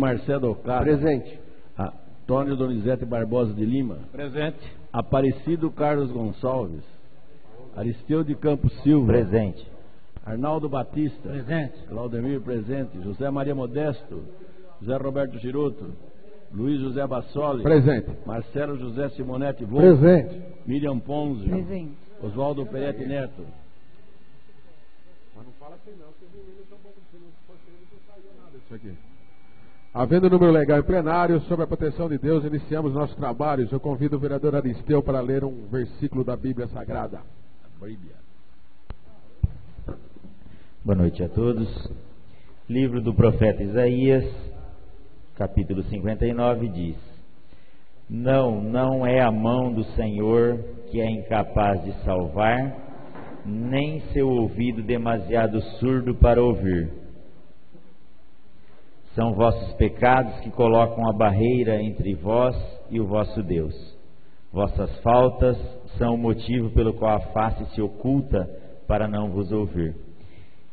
Marcelo Ocasio. Presente. Antônio Donizete Barbosa de Lima. Presente. Aparecido Carlos Gonçalves. Aristeu de Campos Silva. Presente. Arnaldo Batista. Presente. Claudemir presente. José Maria Modesto. José Roberto Giroto. Luiz José Bassoli. Presente. Marcelo José Simonetti Volpe. Presente. Miriam Ponzio. Presente. Oswaldo Peretti Neto. Mas não fala assim não, porque os meninos estão bom, se não fosse eles não saía nada disso aqui. Havendo número legal em plenário, sob a proteção de Deus, iniciamos nossos trabalhos. Eu convido o vereador Aristeu para ler um versículo da Bíblia Sagrada. A Bíblia. Boa noite a todos. Livro do profeta Isaías, capítulo 59, diz: Não é a mão do Senhor que é incapaz de salvar, nem seu ouvido demasiado surdo para ouvir. São vossos pecados que colocam a barreira entre vós e o vosso Deus. Vossas faltas são o motivo pelo qual a face se oculta para não vos ouvir.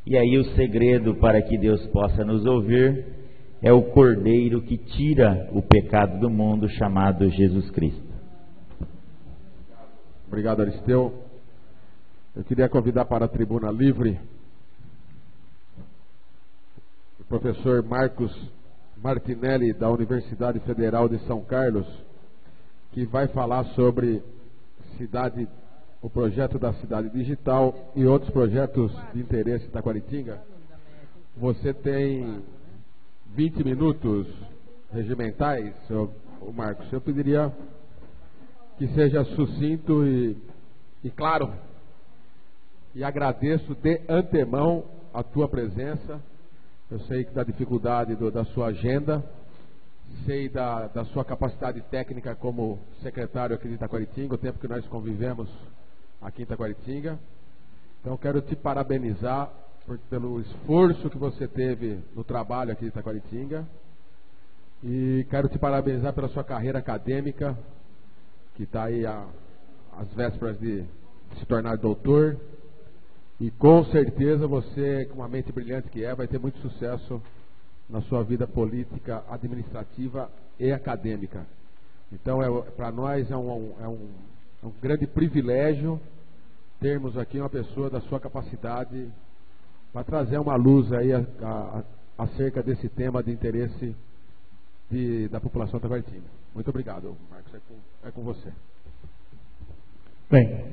E aí o segredo para que Deus possa nos ouvir é o Cordeiro que tira o pecado do mundo, chamado Jesus Cristo. Obrigado, Aristeu. Eu queria convidar para a tribuna livre o professor Marcos Martinelli, da Universidade Federal de São Carlos, que vai falar sobre o projeto da Cidade Digital e outros projetos de interesse em Taquaritinga. Você tem 20 minutos regimentais, senhor Marcos. Eu pediria que seja sucinto e claro. E agradeço de antemão a tua presença. Eu sei que da dificuldade da sua agenda, sei da sua capacidade técnica como secretário aqui de Taquaritinga, o tempo que nós convivemos aqui em Taquaritinga. Então quero te parabenizar pelo esforço que você teve no trabalho aqui de Taquaritinga, e quero te parabenizar pela sua carreira acadêmica, que está aí às vésperas de se tornar doutor, e com certeza você, com uma mente brilhante que vai ter muito sucesso na sua vida política, administrativa e acadêmica. Então para nós é um grande privilégio termos aqui uma pessoa da sua capacidade para trazer uma luz aí acerca desse tema de interesse da população taquaritinga. Muito obrigado, Marcos. É com você. Bem,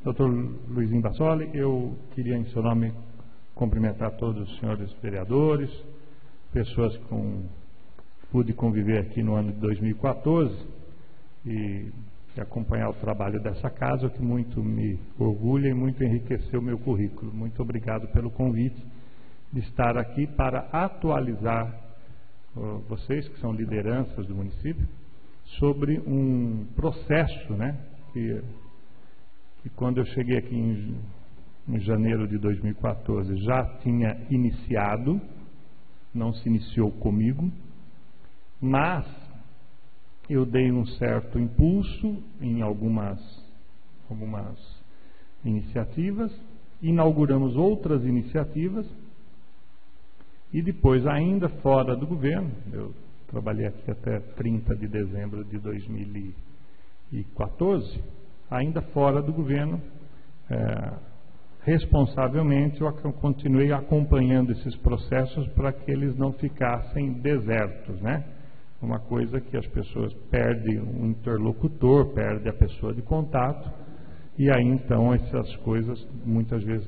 Dr. Luizinho Bassoli, eu queria, em seu nome, cumprimentar todos os senhores vereadores, pessoas com pude conviver aqui no ano de 2014 e acompanhar o trabalho dessa casa, o que muito me orgulha e muito enriqueceu o meu currículo. Muito obrigado pelo convite de estar aqui para atualizar vocês, que são lideranças do município, sobre um processo, né, que quando eu cheguei aqui em janeiro de 2014 já tinha iniciado, não se iniciou comigo, mas eu dei um certo impulso em algumas iniciativas, inauguramos outras iniciativas e depois, ainda fora do governo, eu trabalhei aqui até 30 de dezembro de 2014, ainda fora do governo, responsavelmente eu continuei acompanhando esses processos para que eles não ficassem desertos, né? Uma coisa que as pessoas perdem um interlocutor, perdem a pessoa de contato, e aí então essas coisas muitas vezes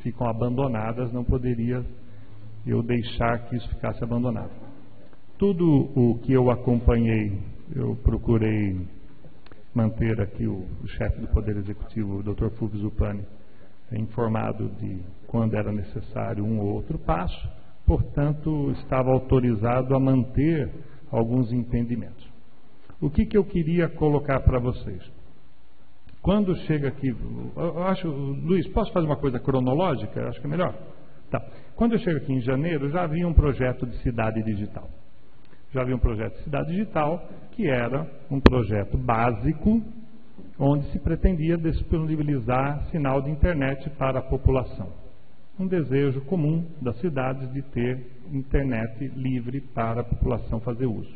ficam abandonadas. Não poderia eu deixar que isso ficasse abandonado. Tudo o que eu acompanhei, eu procurei manter aqui o chefe do Poder Executivo, o Dr. Fulvio Zupani, informado de quando era necessário um ou outro passo, portanto estava autorizado a manter alguns entendimentos. O que eu queria colocar para vocês? Quando chega aqui, eu acho, Luiz, posso fazer uma coisa cronológica? Acho que é melhor. Tá. Quando eu chego aqui em janeiro, já havia um projeto de cidade digital. Já havia um projeto de cidade digital, que era um projeto básico, onde se pretendia disponibilizar sinal de internet para a população. um desejo comum das cidades de ter internet livre para a população fazer uso.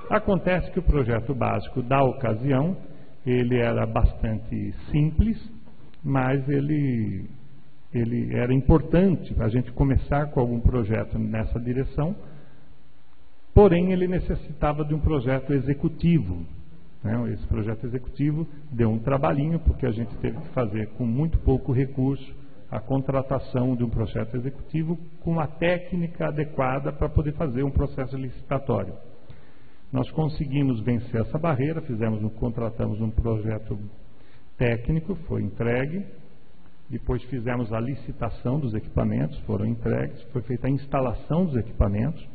Acontece que o projeto básico da ocasião, ele era bastante simples, mas ele era importante a gente começar com algum projeto nessa direção, porém ele necessitava de um projeto executivo. Esse projeto executivo deu um trabalhinho, porque a gente teve que fazer com muito pouco recurso a contratação de um projeto executivo com uma técnica adequada para poder fazer um processo licitatório. Nós conseguimos vencer essa barreira, contratamos um projeto técnico, foi entregue, depois fizemos a licitação dos equipamentos, foram entregues, foi feita a instalação dos equipamentos,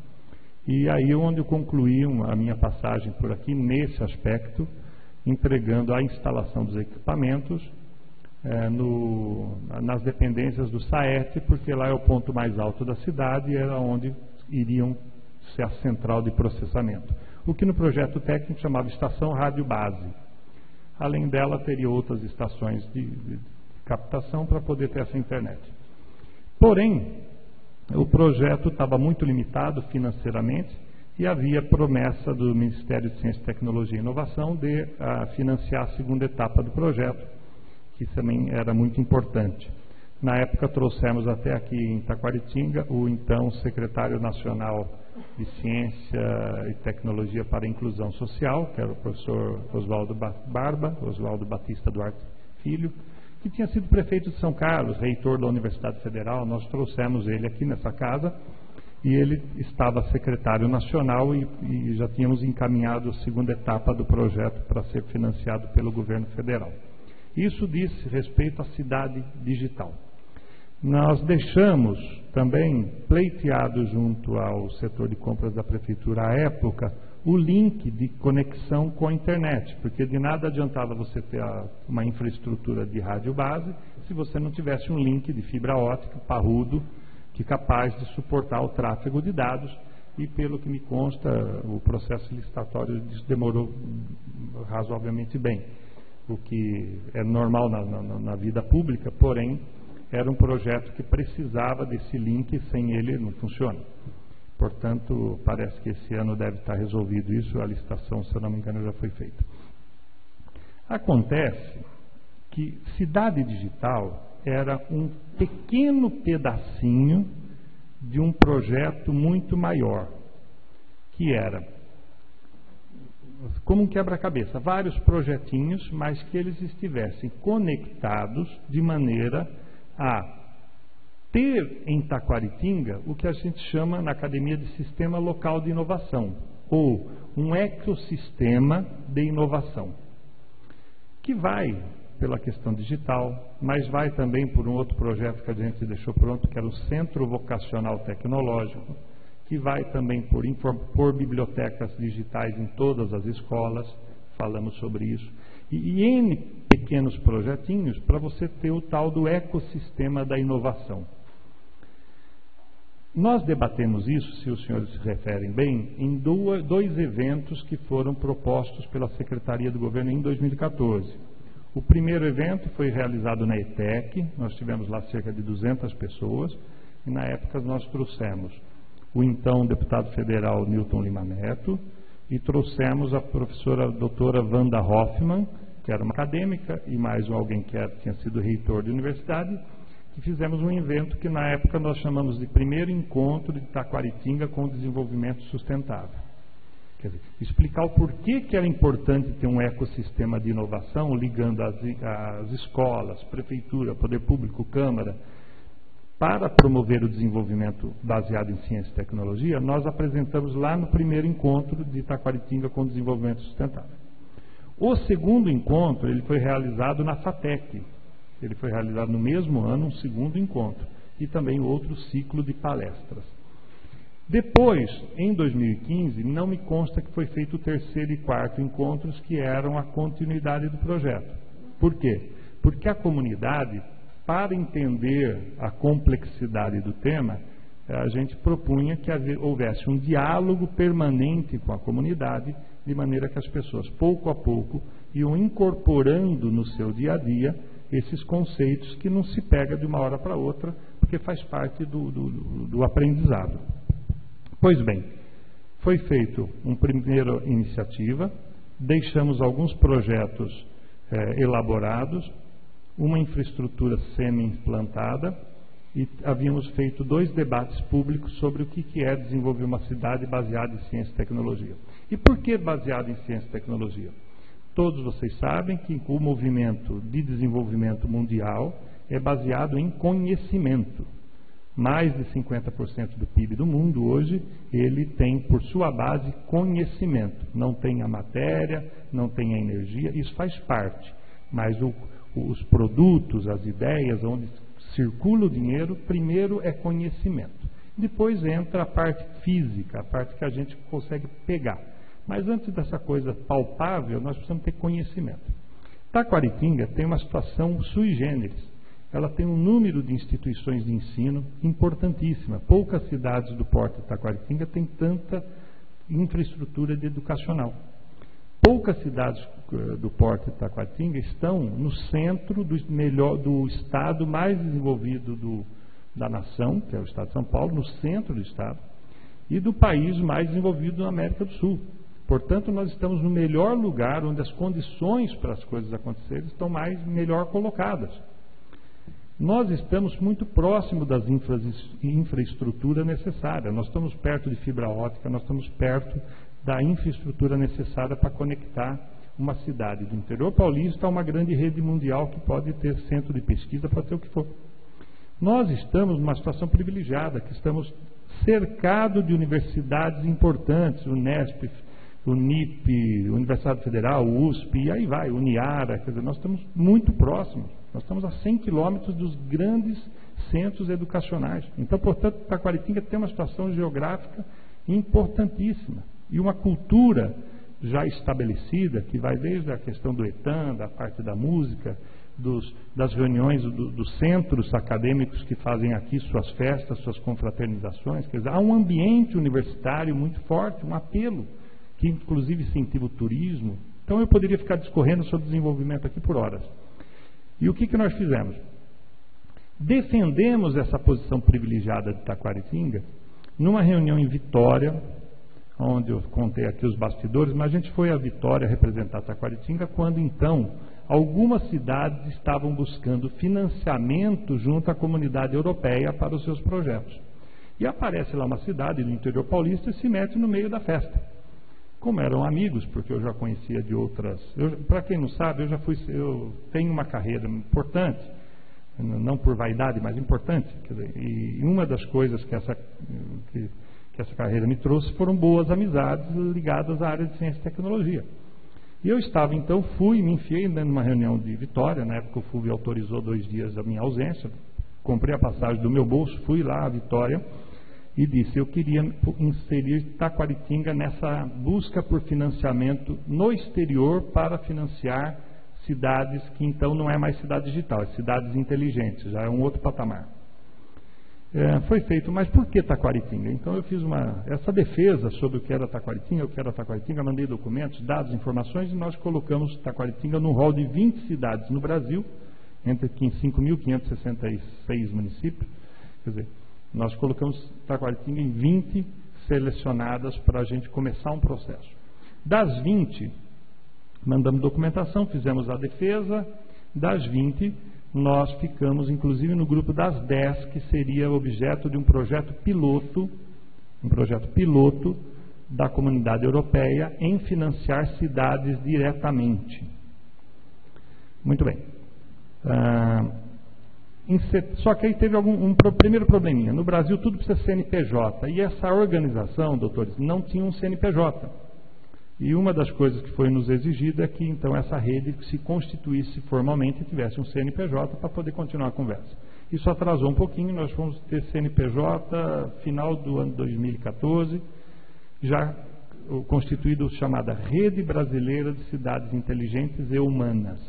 e aí onde eu concluí a minha passagem por aqui, nesse aspecto, entregando a instalação dos equipamentos nas dependências do SAET, porque lá é o ponto mais alto da cidade e era onde iriam ser a central de processamento. O que no projeto técnico chamava Estação Rádio Base. Além dela, teria outras estações de captação para poder ter essa internet. Porém, o projeto estava muito limitado financeiramente e havia promessa do Ministério de Ciência, Tecnologia e Inovação de financiar a segunda etapa do projeto, que também era muito importante. Na época, trouxemos até aqui em Taquaritinga o então secretário nacional de Ciência e Tecnologia para a Inclusão Social, que era o professor Oswaldo Batista Duarte Filho, que tinha sido prefeito de São Carlos, reitor da Universidade Federal. Nós trouxemos ele aqui nessa casa e ele estava secretário nacional e já tínhamos encaminhado a segunda etapa do projeto para ser financiado pelo governo federal. Isso diz respeito à cidade digital. Nós deixamos também pleiteado junto ao setor de compras da prefeitura à época o link de conexão com a internet, porque de nada adiantava você ter uma infraestrutura de rádio base se você não tivesse um link de fibra ótica parrudo, que capaz de suportar o tráfego de dados, e pelo que me consta, o processo licitatório demorou razoavelmente bem, o que é normal na vida pública, porém era um projeto que precisava desse link, sem ele não funciona. Portanto, parece que esse ano deve estar resolvido isso, a licitação, se eu não me engano, já foi feita. Acontece que cidade digital era um pequeno pedacinho de um projeto muito maior, que era como um quebra-cabeça, vários projetinhos, mas que eles estivessem conectados de maneira a ter em Taquaritinga o que a gente chama na Academia de Sistema Local de Inovação, ou um ecossistema de inovação, que vai pela questão digital, mas vai também por um outro projeto que a gente deixou pronto, que era o Centro Vocacional Tecnológico, que vai também por bibliotecas digitais em todas as escolas, falamos sobre isso, e N pequenos projetinhos para você ter o tal do ecossistema da inovação. Nós debatemos isso, se os senhores se referem bem, em dois eventos que foram propostos pela Secretaria do Governo em 2014. O primeiro evento foi realizado na ETEC, nós tivemos lá cerca de 200 pessoas, e na época nós trouxemos o então deputado federal Newton Lima Neto, e trouxemos a professora doutora Wanda Hoffmann, que era uma acadêmica, e mais alguém que tinha sido reitor de universidade, e fizemos um evento que na época nós chamamos de primeiro encontro de Taquaritinga com o desenvolvimento sustentável. Quer dizer, explicar o porquê que era importante ter um ecossistema de inovação ligando as escolas, prefeitura, poder público, Câmara, para promover o desenvolvimento baseado em ciência e tecnologia. Nós apresentamos lá no primeiro encontro de Taquaritinga com o desenvolvimento sustentável. O segundo encontro ele foi realizado na FATEC. Ele foi realizado no mesmo ano, um segundo encontro, e também outro ciclo de palestras. Depois, em 2015, não me consta que foi feito o terceiro e quarto encontros, que eram a continuidade do projeto. Por quê? Porque a comunidade, para entender a complexidade do tema, a gente propunha que houvesse um diálogo permanente com a comunidade, de maneira que as pessoas, pouco a pouco, iam incorporando no seu dia a dia esses conceitos que não se pega de uma hora para outra, porque faz parte do aprendizado. Pois bem, foi feito uma primeira iniciativa, deixamos alguns projetos elaborados, uma infraestrutura semi-implantada, e havíamos feito 2 debates públicos sobre o que é desenvolver uma cidade baseada em ciência e tecnologia. E por que baseada em ciência e tecnologia? Todos vocês sabem que o movimento de desenvolvimento mundial é baseado em conhecimento. Mais de 50% do PIB do mundo hoje, ele tem por sua base conhecimento. Não tem a matéria, não tem a energia, isso faz parte. Mas os produtos, as ideias, onde circula o dinheiro, primeiro é conhecimento. Depois entra a parte física, a parte que a gente consegue pegar. Mas antes dessa coisa palpável, nós precisamos ter conhecimento. Taquaritinga tem uma situação sui generis. Ela tem um número de instituições de ensino importantíssima. Poucas cidades do porto de Taquaritinga têm tanta infraestrutura educacional. Poucas cidades do porto de Taquaritinga estão no centro do estado mais desenvolvido da nação, que é o estado de São Paulo, no centro do estado, e do país mais desenvolvido na América do Sul. Portanto, nós estamos no melhor lugar, onde as condições para as coisas acontecerem estão melhor colocadas. Nós estamos muito próximo das infraestrutura necessária. Nós estamos perto de fibra óptica, nós estamos perto da infraestrutura necessária para conectar uma cidade do interior paulista a uma grande rede mundial que pode ter centro de pesquisa, pode ter o que for. Nós estamos numa situação privilegiada, que estamos cercados de universidades importantes, Unesp, Unip, Universidade Federal, USP, e aí vai, Uniara, quer dizer, nós estamos muito próximos, nós estamos a 100 quilômetros dos grandes centros educacionais. Então, portanto, Taquaritinga tem uma situação geográfica importantíssima e uma cultura já estabelecida, que vai desde a questão do etam, da parte da música, das reuniões dos centros acadêmicos que fazem aqui suas festas, suas confraternizações. Quer dizer, há um ambiente universitário muito forte, um apelo, que inclusive incentiva o turismo. Então eu poderia ficar discorrendo sobre desenvolvimento aqui por horas. E o que nós fizemos? Defendemos essa posição privilegiada de Taquaritinga numa reunião em Vitória, onde eu contei aqui os bastidores, mas a gente foi a Vitória representar Taquaritinga quando então algumas cidades estavam buscando financiamento junto à comunidade europeia para os seus projetos. E aparece lá uma cidade do interior paulista e se mete no meio da festa. Como eram amigos, porque eu já conhecia de outras... Para quem não sabe, eu tenho uma carreira importante, não por vaidade, mas importante. Quer dizer, e uma das coisas que essa carreira me trouxe foram boas amizades ligadas à área de ciência e tecnologia. E eu estava, então, me enfiei numa reunião de Vitória, na época o FUVE autorizou 2 dias da minha ausência, comprei a passagem do meu bolso, fui lá a Vitória e disse, eu queria inserir Taquaritinga nessa busca por financiamento no exterior para financiar cidades que então não é mais cidade digital, é cidades inteligentes, já é um outro patamar. Foi feito, mas por que Taquaritinga? Então eu fiz essa defesa sobre o que era Taquaritinga, mandei documentos, dados, informações, e nós colocamos Taquaritinga no rol de 20 cidades no Brasil, entre 5.566 municípios, quer dizer, nós colocamos Taquaritinga em 20 selecionadas para a gente começar um processo. Das 20, mandamos documentação, fizemos a defesa, das 20, nós ficamos, inclusive, no grupo das 10, que seria objeto de um projeto piloto da comunidade europeia em financiar cidades diretamente. Muito bem. Só que aí teve primeiro probleminha. No Brasil tudo precisa ser CNPJ, e essa organização, doutores, não tinha um CNPJ. E uma das coisas que foi nos exigida é que então essa rede se constituísse formalmente e tivesse um CNPJ para poder continuar a conversa. Isso atrasou um pouquinho, nós fomos ter CNPJ final do ano 2014, já constituído chamada Rede Brasileira de Cidades Inteligentes e Humanas.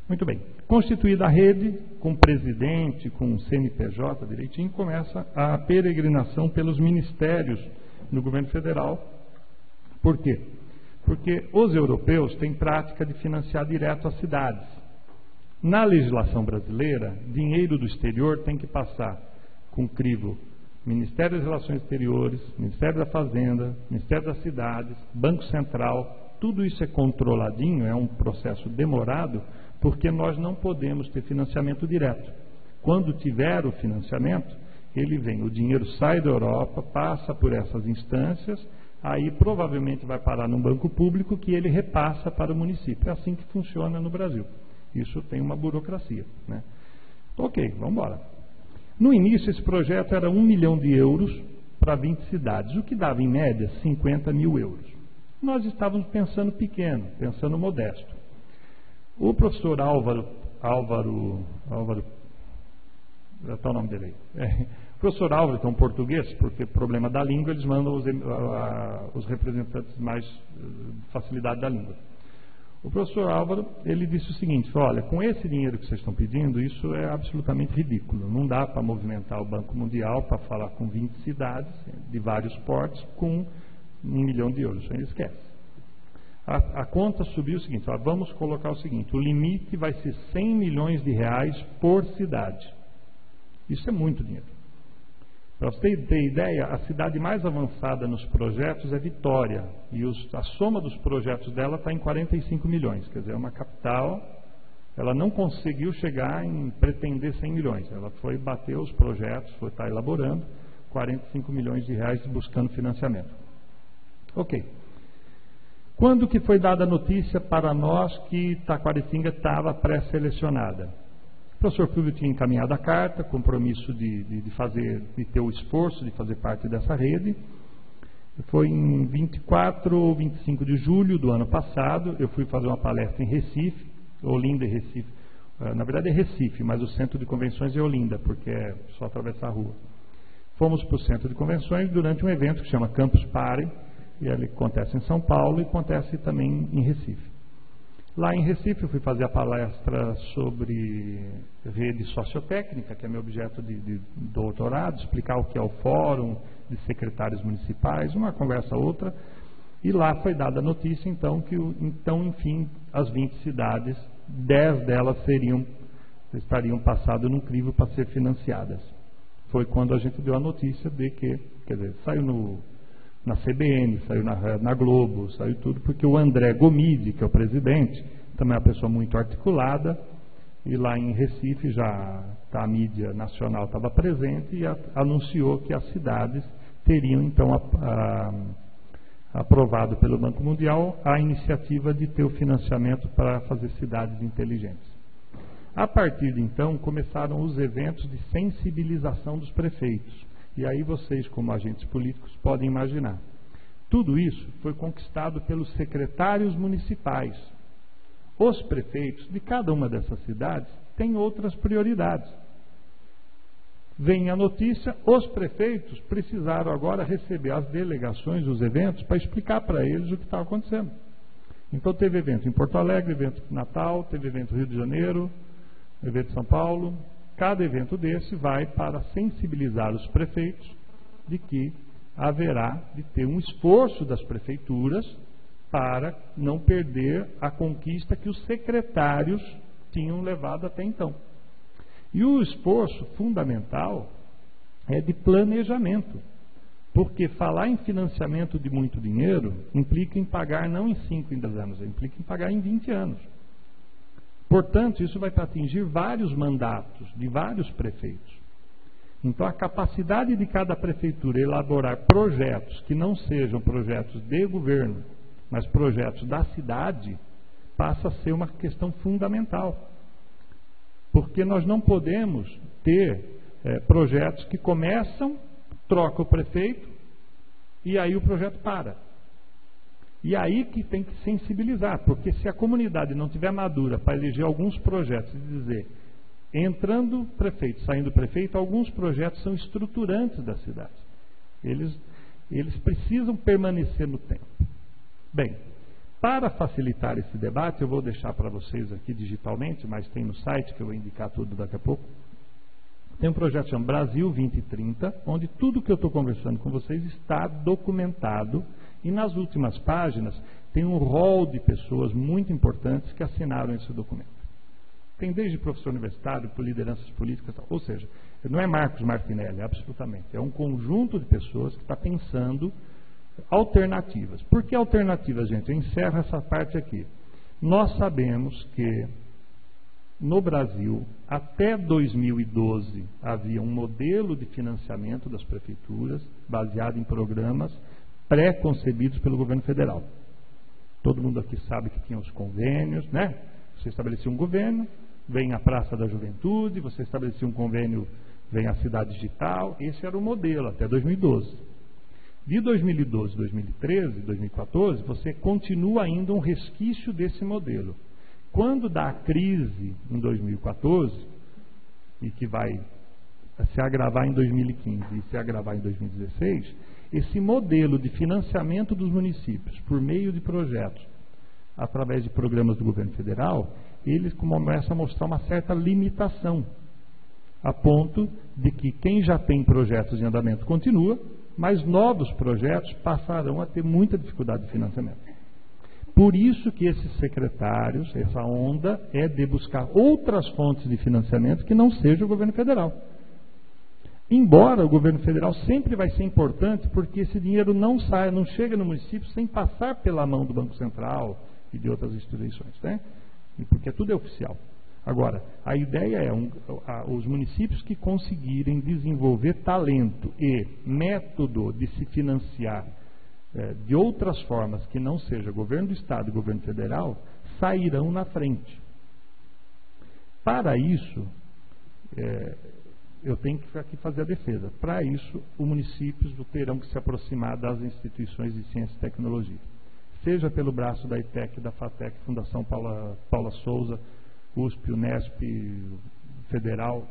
Muito bem, constituída a rede, com presidente, com CNPJ direitinho, começa a peregrinação pelos ministérios no governo federal. Por quê? Porque os europeus têm prática de financiar direto as cidades. Na legislação brasileira, dinheiro do exterior tem que passar com crivo Ministério das Relações Exteriores, Ministério da Fazenda, Ministério das Cidades, Banco Central, tudo isso é controladinho, é um processo demorado, porque nós não podemos ter financiamento direto. Quando tiver o financiamento, ele vem, o dinheiro sai da Europa, passa por essas instâncias, aí provavelmente vai parar num banco público que ele repassa para o município. É assim que funciona no Brasil. Isso tem uma burocracia, né? Ok, vamos embora. No início, esse projeto era 1 milhão de euros para 20 cidades, o que dava, em média, 50 mil euros. Nós estávamos pensando pequeno, pensando modesto. O professor Álvaro, está o nome dele aí. O professor Álvaro, que é um português, porque problema da língua, eles mandam os representantes mais facilidade da língua. O professor Álvaro, ele disse o seguinte: olha, com esse dinheiro que vocês estão pedindo, isso é absolutamente ridículo. Não dá para movimentar o Banco Mundial para falar com 20 cidades de vários portos com 1 milhão de euros. Ele esquece. A conta subiu o seguinte: ó, vamos colocar o seguinte, o limite vai ser 100 milhões de reais por cidade. Isso é muito dinheiro. Para você ter ideia, a cidade mais avançada nos projetos é Vitória, e a soma dos projetos dela está em 45 milhões, quer dizer, é uma capital, ela não conseguiu chegar em pretender 100 milhões, ela foi bater os projetos, foi estar elaborando 45 milhões de reais buscando financiamento. Ok. Quando que foi dada a notícia para nós que Taquaritinga estava pré-selecionada? O professor Fulvio tinha encaminhado a carta, compromisso de ter o esforço de fazer parte dessa rede. Foi em 24 ou 25 de julho do ano passado, eu fui fazer uma palestra em Recife, Olinda e Recife. Na verdade é Recife, mas o centro de convenções é Olinda, porque é só atravessar a rua. Fomos para o centro de convenções durante um evento que chama Campus Party, e ele acontece em São Paulo e acontece também em Recife. Lá em Recife eu fui fazer a palestra sobre rede sociotécnica, que é meu objeto de doutorado, explicar o que é o fórum de secretários municipais, uma conversa outra, e lá foi dada a notícia então que enfim, as 20 cidades, 10 delas estariam passadas num crivo para ser financiadas. Foi quando a gente deu a notícia de que, quer dizer, saiu na CBN, saiu na Globo, saiu tudo, porque o André Gomide, que é o presidente, também é uma pessoa muito articulada, e lá em Recife já a mídia nacional estava presente e anunciou que as cidades teriam então aprovado pelo Banco Mundial a iniciativa de ter o financiamento para fazer cidades inteligentes. A partir de então começaram os eventos de sensibilização dos prefeitos. E aí vocês, como agentes políticos, podem imaginar. Tudo isso foi conquistado pelos secretários municipais. Os prefeitos de cada uma dessas cidades têm outras prioridades. Vem a notícia, os prefeitos precisaram agora receber as delegações dos eventos para explicar para eles o que estava acontecendo. Então teve evento em Porto Alegre, evento em Natal, teve evento no Rio de Janeiro, evento em São Paulo. Cada evento desse vai para sensibilizar os prefeitos de que haverá de ter um esforço das prefeituras para não perder a conquista que os secretários tinham levado até então. E o esforço fundamental é de planejamento, porque falar em financiamento de muito dinheiro implica em pagar não em 5 em 10 anos, implica em pagar em 20 anos. Portanto, isso vai atingir vários mandatos de vários prefeitos. Então, a capacidade de cada prefeitura elaborar projetos que não sejam projetos de governo, mas projetos da cidade, passa a ser uma questão fundamental. Porque nós não podemos ter projetos que começam, troca o prefeito, e aí o projeto para. E aí que tem que sensibilizar, porque se a comunidade não tiver madura para eleger alguns projetos e dizer, entrando prefeito, saindo prefeito, alguns projetos são estruturantes da cidade. Eles precisam permanecer no tempo. Bem, para facilitar esse debate, eu vou deixar para vocês aqui digitalmente, mas tem no site que eu vou indicar tudo daqui a pouco. Tem um projeto chamado Brasil 2030, onde tudo que eu estou conversando com vocês está documentado. E nas últimas páginas tem um rol de pessoas muito importantes que assinaram esse documento. Tem desde professor universitário, por lideranças políticas, ou seja, não é Marcos Martinelli, absolutamente. É um conjunto de pessoas que está pensando alternativas. Por que alternativas, gente? Eu encerro essa parte aqui. Nós sabemos que no Brasil, até 2012, havia um modelo de financiamento das prefeituras baseado em programas pré-concebidos pelo governo federal. Todo mundo aqui sabe que tinha os convênios, né? Você estabelecia um governo, vem a Praça da Juventude, você estabelecia um convênio, vem a Cidade Digital. Esse era o modelo até 2012. De 2012, 2013, 2014, você continua ainda um resquício desse modelo. Quando dá a crise em 2014, e que vai se agravar em 2015 e se agravar em 2016, esse modelo de financiamento dos municípios por meio de projetos, através de programas do governo federal, eles começam a mostrar uma certa limitação, a ponto de que quem já tem projetos em andamento continua, mas novos projetos passarão a ter muita dificuldade de financiamento. Por isso que esses secretários, essa onda, é de buscar outras fontes de financiamento que não seja o governo federal. Embora o governo federal sempre vai ser importante, porque esse dinheiro não não chega no município sem passar pela mão do Banco Central e de outras instituições, né? Porque tudo é oficial. Agora, a ideia é os municípios que conseguirem desenvolver talento e método de se financiar de outras formas que não seja governo do Estado e governo federal, sairão na frente. Para isso, eu tenho que aqui fazer a defesa. Para isso, os municípios terão que se aproximar das instituições de ciência e tecnologia. Seja pelo braço da ITEC, da FATEC, Fundação Paula Souza, USP, Unesp, Federal.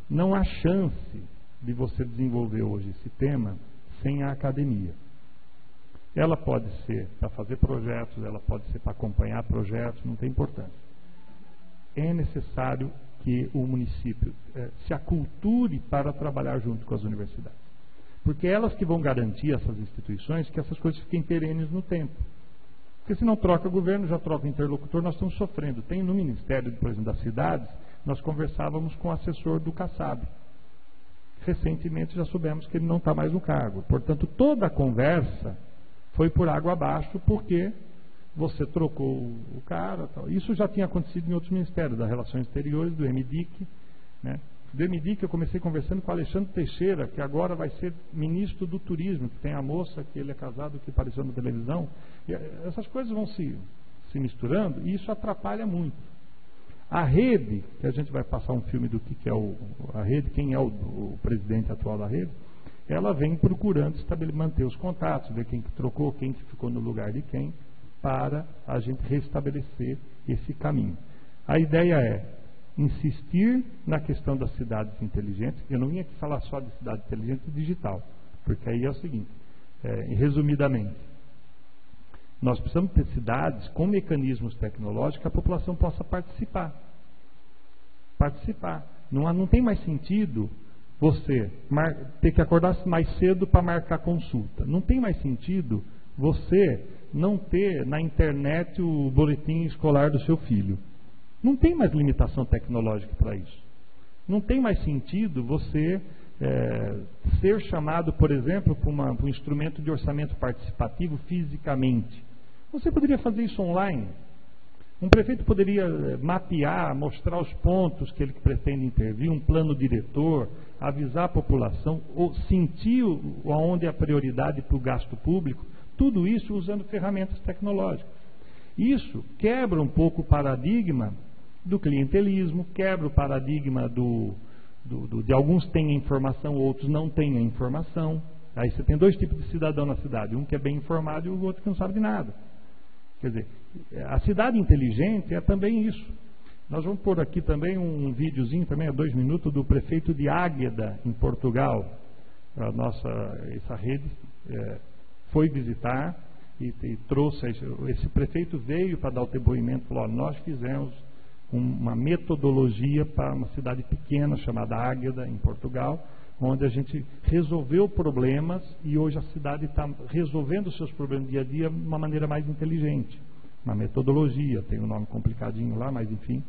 Não há chance de você desenvolver hoje esse tema sem a academia. Ela pode ser para fazer projetos, ela pode ser para acompanhar projetos, não tem importância. É necessário que o município se aculture para trabalhar junto com as universidades. Porque elas que vão garantir essas instituições que essas coisas fiquem perenes no tempo. Porque se não troca governo, já troca interlocutor, nós estamos sofrendo. Tem no Ministério, por exemplo, das Cidades, nós conversávamos com o assessor do Kassab. Recentemente já soubemos que ele não está mais no cargo. Portanto, toda a conversa foi por água abaixo, porque você trocou o cara. Tal. Isso já tinha acontecido em outros ministérios, das Relações Exteriores, do MDIC. Né? Do MDIC eu comecei conversando com o Alexandre Teixeira, que agora vai ser ministro do Turismo, que tem a moça que ele é casado, que apareceu na televisão. E essas coisas vão se misturando e isso atrapalha muito. A rede, que a gente vai passar um filme do que é a rede, quem é o presidente atual da rede, ela vem procurando manter os contatos, ver quem que trocou, quem que ficou no lugar de quem, para a gente restabelecer esse caminho. A ideia é insistir na questão das cidades inteligentes. Eu não ia aqui falar só de cidade inteligente e digital, porque aí é o seguinte, resumidamente, nós precisamos ter cidades com mecanismos tecnológicos que a população possa participar. Não tem mais sentido você ter que acordar mais cedo para marcar consulta. Não tem mais sentido você não ter na internet o boletim escolar do seu filho. Não tem mais limitação tecnológica para isso. Não tem mais sentido você ser chamado, por exemplo, para um instrumento de orçamento participativo fisicamente. Você poderia fazer isso online. Um prefeito poderia mapear, mostrar os pontos que ele pretende intervir, um plano diretor, avisar a população, ou sentir onde é a prioridade para o gasto público, tudo isso usando ferramentas tecnológicas. Isso quebra um pouco o paradigma do clientelismo, quebra o paradigma de alguns têm a informação, outros não têm a informação. Aí você tem dois tipos de cidadão na cidade, um que é bem informado e o outro que não sabe de nada. Quer dizer, a cidade inteligente é também isso. Nós vamos pôr aqui também um videozinho, também é 2 minutos, do prefeito de Águeda, em Portugal. Essa rede foi visitar e trouxe, esse prefeito veio para dar o depoimento, falou, nós fizemos uma metodologia para uma cidade pequena chamada Águeda, em Portugal, onde a gente resolveu problemas e hoje a cidade está resolvendo os seus problemas dia a dia de uma maneira mais inteligente. Uma metodologia, tem um nome complicadinho lá, mas enfim.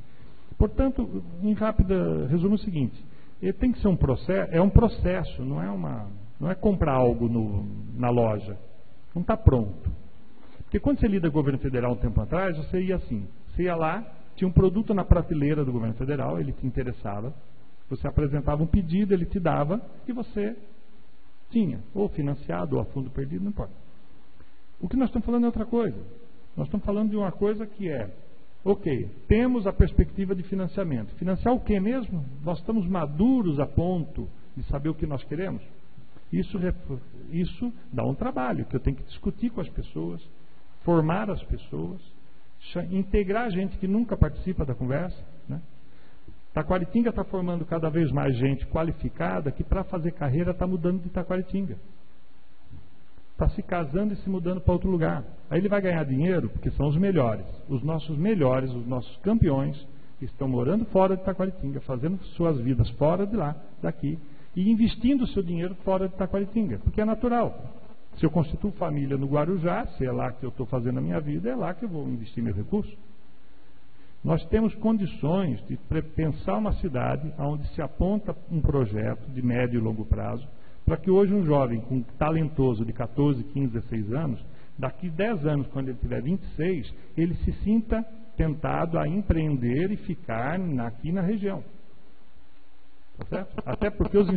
Portanto, em rápida resumo, é o seguinte: ele tem que ser um processo, não é comprar algo na loja, não está pronto. Porque quando você lida com o governo federal um tempo atrás, você ia lá, tinha um produto na prateleira do governo federal, ele te interessava, você apresentava um pedido, ele te dava e você tinha, ou financiado, ou a fundo perdido, não importa. O que nós estamos falando é outra coisa. Nós estamos falando de uma coisa que é, ok, temos a perspectiva de financiamento. Financiar o que mesmo? Nós estamos maduros a ponto de saber o que nós queremos? Isso dá um trabalho, que eu tenho que discutir com as pessoas, formar as pessoas, integrar gente que nunca participa da conversa, né? Taquaritinga está formando cada vez mais gente qualificada que para fazer carreira está mudando de Taquaritinga. Está se casando e se mudando para outro lugar. Aí ele vai ganhar dinheiro porque são os melhores, os nossos campeões, que estão morando fora de Taquaritinga, fazendo suas vidas fora de lá, daqui, e investindo o seu dinheiro fora de Taquaritinga, porque é natural. Se eu constituo família no Guarujá, se é lá que eu estou fazendo a minha vida, é lá que eu vou investir meu recurso. Nós temos condições de pensar uma cidade onde se aponta um projeto de médio e longo prazo, para que hoje um jovem talentoso de 14, 15, 16 anos, daqui 10 anos, quando ele tiver 26, ele se sinta tentado a empreender e ficar aqui na região. Tá certo? Até porque os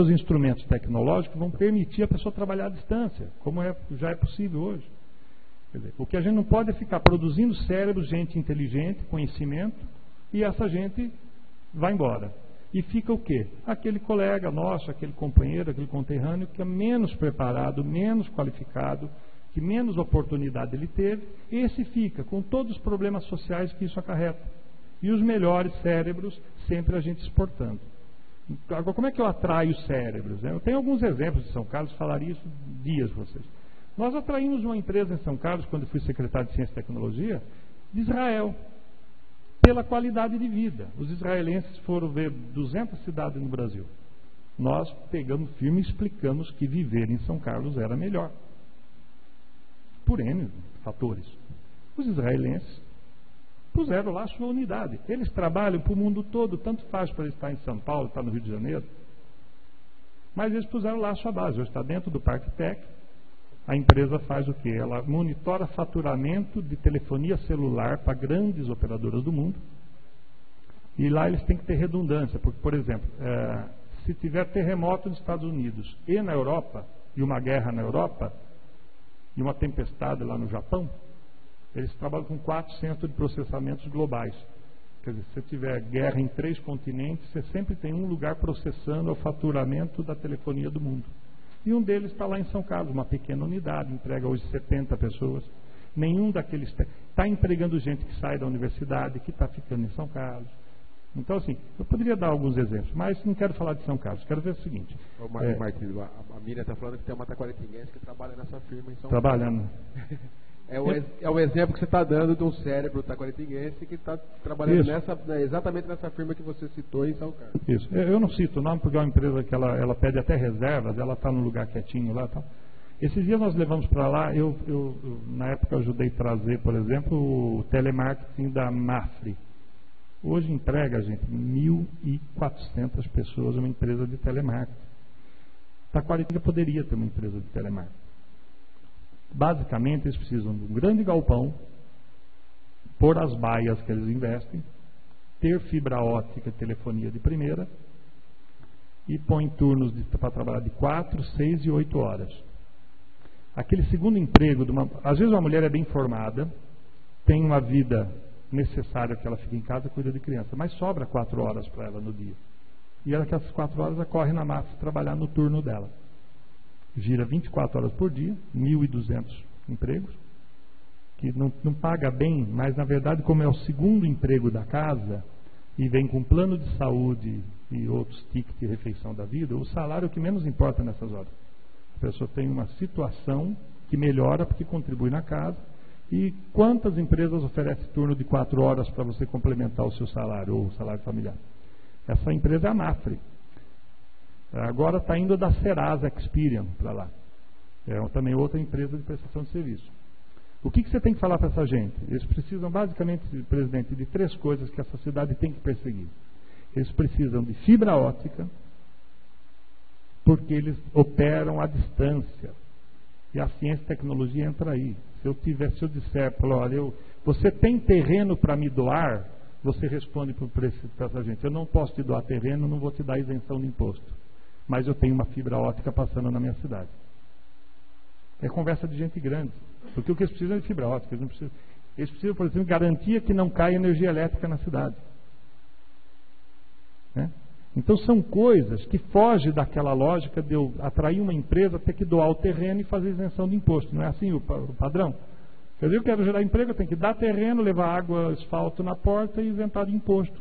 instrumentos tecnológicos vão permitir a pessoa trabalhar à distância, como já é possível hoje. Quer dizer, o que a gente não pode é ficar produzindo cérebros, gente inteligente, conhecimento, e essa gente vai embora. E fica o quê? Aquele colega nosso, aquele companheiro, aquele conterrâneo que é menos preparado, menos qualificado, que menos oportunidade ele teve, esse fica com todos os problemas sociais que isso acarreta. E os melhores cérebros sempre a gente exportando. Agora, como é que eu atraio cérebros? Eu tenho alguns exemplos de São Carlos, falaria isso dias para vocês. Nós atraímos uma empresa em São Carlos, quando eu fui secretário de Ciência e Tecnologia, de Israel, pela qualidade de vida. Os israelenses foram ver 200 cidades no Brasil. Nós pegamos firme e explicamos que viver em São Carlos era melhor. Por N fatores. Os israelenses puseram lá a sua unidade. Eles trabalham para o mundo todo, tanto faz para eles estar em São Paulo, estar no Rio de Janeiro. Mas eles puseram lá a sua base. Hoje está dentro do Parque Tec. A empresa faz o quê? Ela monitora faturamento de telefonia celular para grandes operadoras do mundo. E lá eles têm que ter redundância, porque, por exemplo, se tiver terremoto nos Estados Unidos e na Europa, e uma guerra na Europa, e uma tempestade lá no Japão, eles trabalham com 4 centros de processamentos globais. Quer dizer, se tiver guerra em 3 continentes, você sempre tem um lugar processando o faturamento da telefonia do mundo. E um deles está lá em São Carlos, uma pequena unidade, entrega hoje 70 pessoas. Nenhum daqueles está empregando gente que sai da universidade, que está ficando em São Carlos. Então, assim, eu poderia dar alguns exemplos, mas não quero falar de São Carlos, quero ver o seguinte. Martins, a Miriam está falando que tem uma taquaritinguense que trabalha nessa firma em São Trabalhando. Carlos. É o exemplo que você está dando de um cérebro taquaritinguense que está trabalhando exatamente nessa firma que você citou em São Carlos. Isso. Eu não cito o nome porque é uma empresa que ela pede até reservas, ela está num lugar quietinho lá. Tá. Esses dias nós levamos para lá, na época eu ajudei a trazer, por exemplo, o telemarketing da Mafre. Hoje emprega, gente, 1.400 pessoas, uma empresa de telemarketing. Taquaritinga poderia ter uma empresa de telemarketing. Basicamente, eles precisam de um grande galpão, pôr as baias que eles investem, ter fibra ótica e telefonia de primeira, e põe turnos para trabalhar de 4, 6 e 8 horas. Aquele segundo emprego, às vezes uma mulher é bem formada, tem uma vida necessária que ela fique em casa e cuida de criança, mas sobra 4 horas para ela no dia. E ela, aquelas 4 horas, ela corre na massa trabalhar no turno dela. Gira 24 horas por dia, 1.200 empregos, que não paga bem, mas na verdade, como é o segundo emprego da casa, e vem com plano de saúde e outros tickets de refeição da vida, o salário é o que menos importa nessas horas. A pessoa tem uma situação que melhora porque contribui na casa. E quantas empresas oferecem turno de 4 horas para você complementar o seu salário, ou o salário familiar? Essa empresa é a Mafre. Agora está indo da Serasa Experian para lá. É também outra empresa de prestação de serviço. O que você tem que falar para essa gente? Eles precisam basicamente, presidente, de 3 coisas que essa cidade tem que perseguir. Eles precisam de fibra óptica, porque eles operam à distância. E a ciência e tecnologia entra aí. Se eu disser, olha, você tem terreno para me doar, você responde para essa gente, eu não posso te doar terreno, não vou te dar isenção de imposto. Mas eu tenho uma fibra óptica passando na minha cidade. É conversa de gente grande. Porque o que eles precisam é de fibra óptica. Eles precisam, por exemplo, garantia que não caia energia elétrica na cidade. Né? Então são coisas que fogem daquela lógica de eu atrair uma empresa, ter que doar o terreno e fazer isenção de imposto. Não é assim o padrão? Quer dizer, eu quero gerar emprego, eu tenho que dar terreno, levar água, asfalto na porta e isentar de imposto.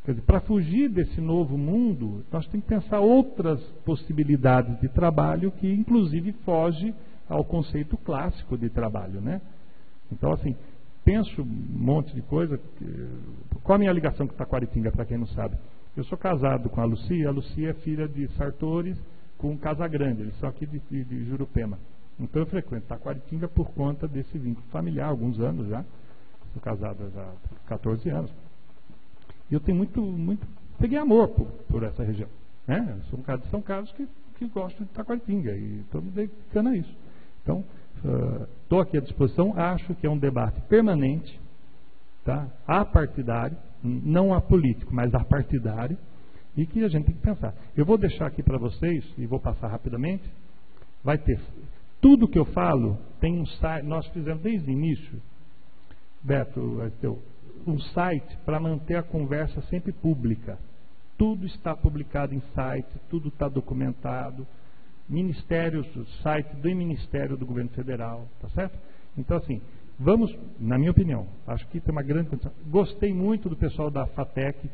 Quer dizer, para fugir desse novo mundo, nós temos que pensar outras possibilidades de trabalho que inclusive foge ao conceito clássico de trabalho, né? Então, assim, penso um monte de coisa. Qual a minha ligação com Taquaritinga, para quem não sabe? Eu sou casado com a Lucia é filha de Sartores com Casagrande, eles são aqui de Jurupema. Então eu frequento Taquaritinga por conta desse vínculo familiar, há alguns anos já. Sou casado já há 14 anos. E eu tenho peguei amor por essa região. Né? Eu sou um cara de São Carlos que gosto de Taquaritinga e estou me dedicando a isso. Então, estou aqui à disposição, acho que é um debate permanente, tá? Apartidário, não apolítico, mas apartidário, e que a gente tem que pensar. Eu vou deixar aqui para vocês, e vou passar rapidamente, vai ter, tudo que eu falo, tem um site, nós fizemos desde o início, Beto, um site para manter a conversa sempre pública. Tudo está publicado em site, tudo está documentado, site do Ministério do Governo Federal, tá certo? Então, assim, vamos, na minha opinião, acho que tem uma grande condição. Gostei muito do pessoal da FATEC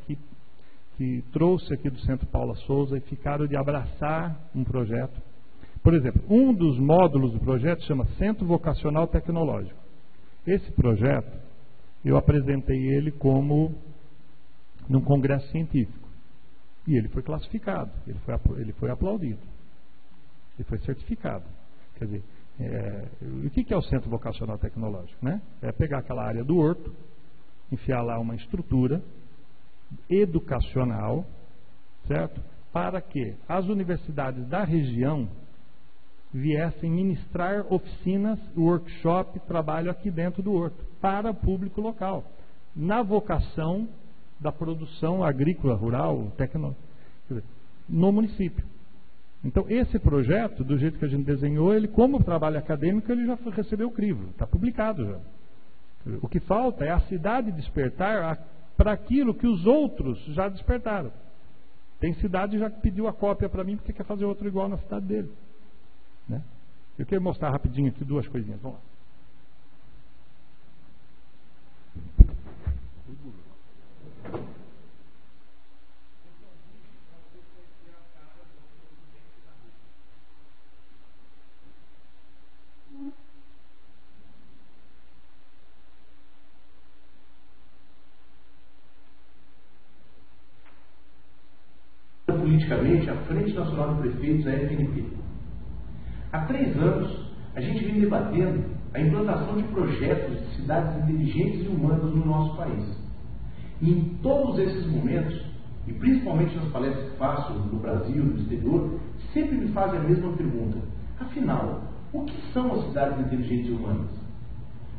que trouxe aqui do Centro Paula Souza e ficaram de abraçar um projeto. Por exemplo, um dos módulos do projeto chama Centro Vocacional Tecnológico. Esse projeto, eu apresentei ele como num congresso científico. E ele foi classificado, ele foi aplaudido. Ele foi certificado. Quer dizer, o que é o Centro Vocacional Tecnológico? Né? É pegar aquela área do horto, enfiar lá uma estrutura educacional, certo? Para que as universidades da região viessem ministrar oficinas, workshop, trabalho aqui dentro do horto, para o público local, na vocação da produção agrícola, rural, tecnológica, no município. Então, esse projeto, do jeito que a gente desenhou, ele, como trabalho acadêmico, ele já recebeu o crivo, está publicado já. O que falta é a cidade despertar para aquilo que os outros já despertaram. Tem cidade já que pediu a cópia para mim porque quer fazer outro igual na cidade dele. Né? Eu quero mostrar rapidinho aqui 2 coisinhas. Vamos lá. Politicamente, a Frente Nacional de Prefeitos, a FNP. Há 3 anos, a gente vem debatendo a implantação de projetos de cidades inteligentes e humanas no nosso país. E em todos esses momentos, e principalmente nas palestras que faço no Brasil, no exterior, sempre me fazem a mesma pergunta. Afinal, o que são as cidades inteligentes e humanas?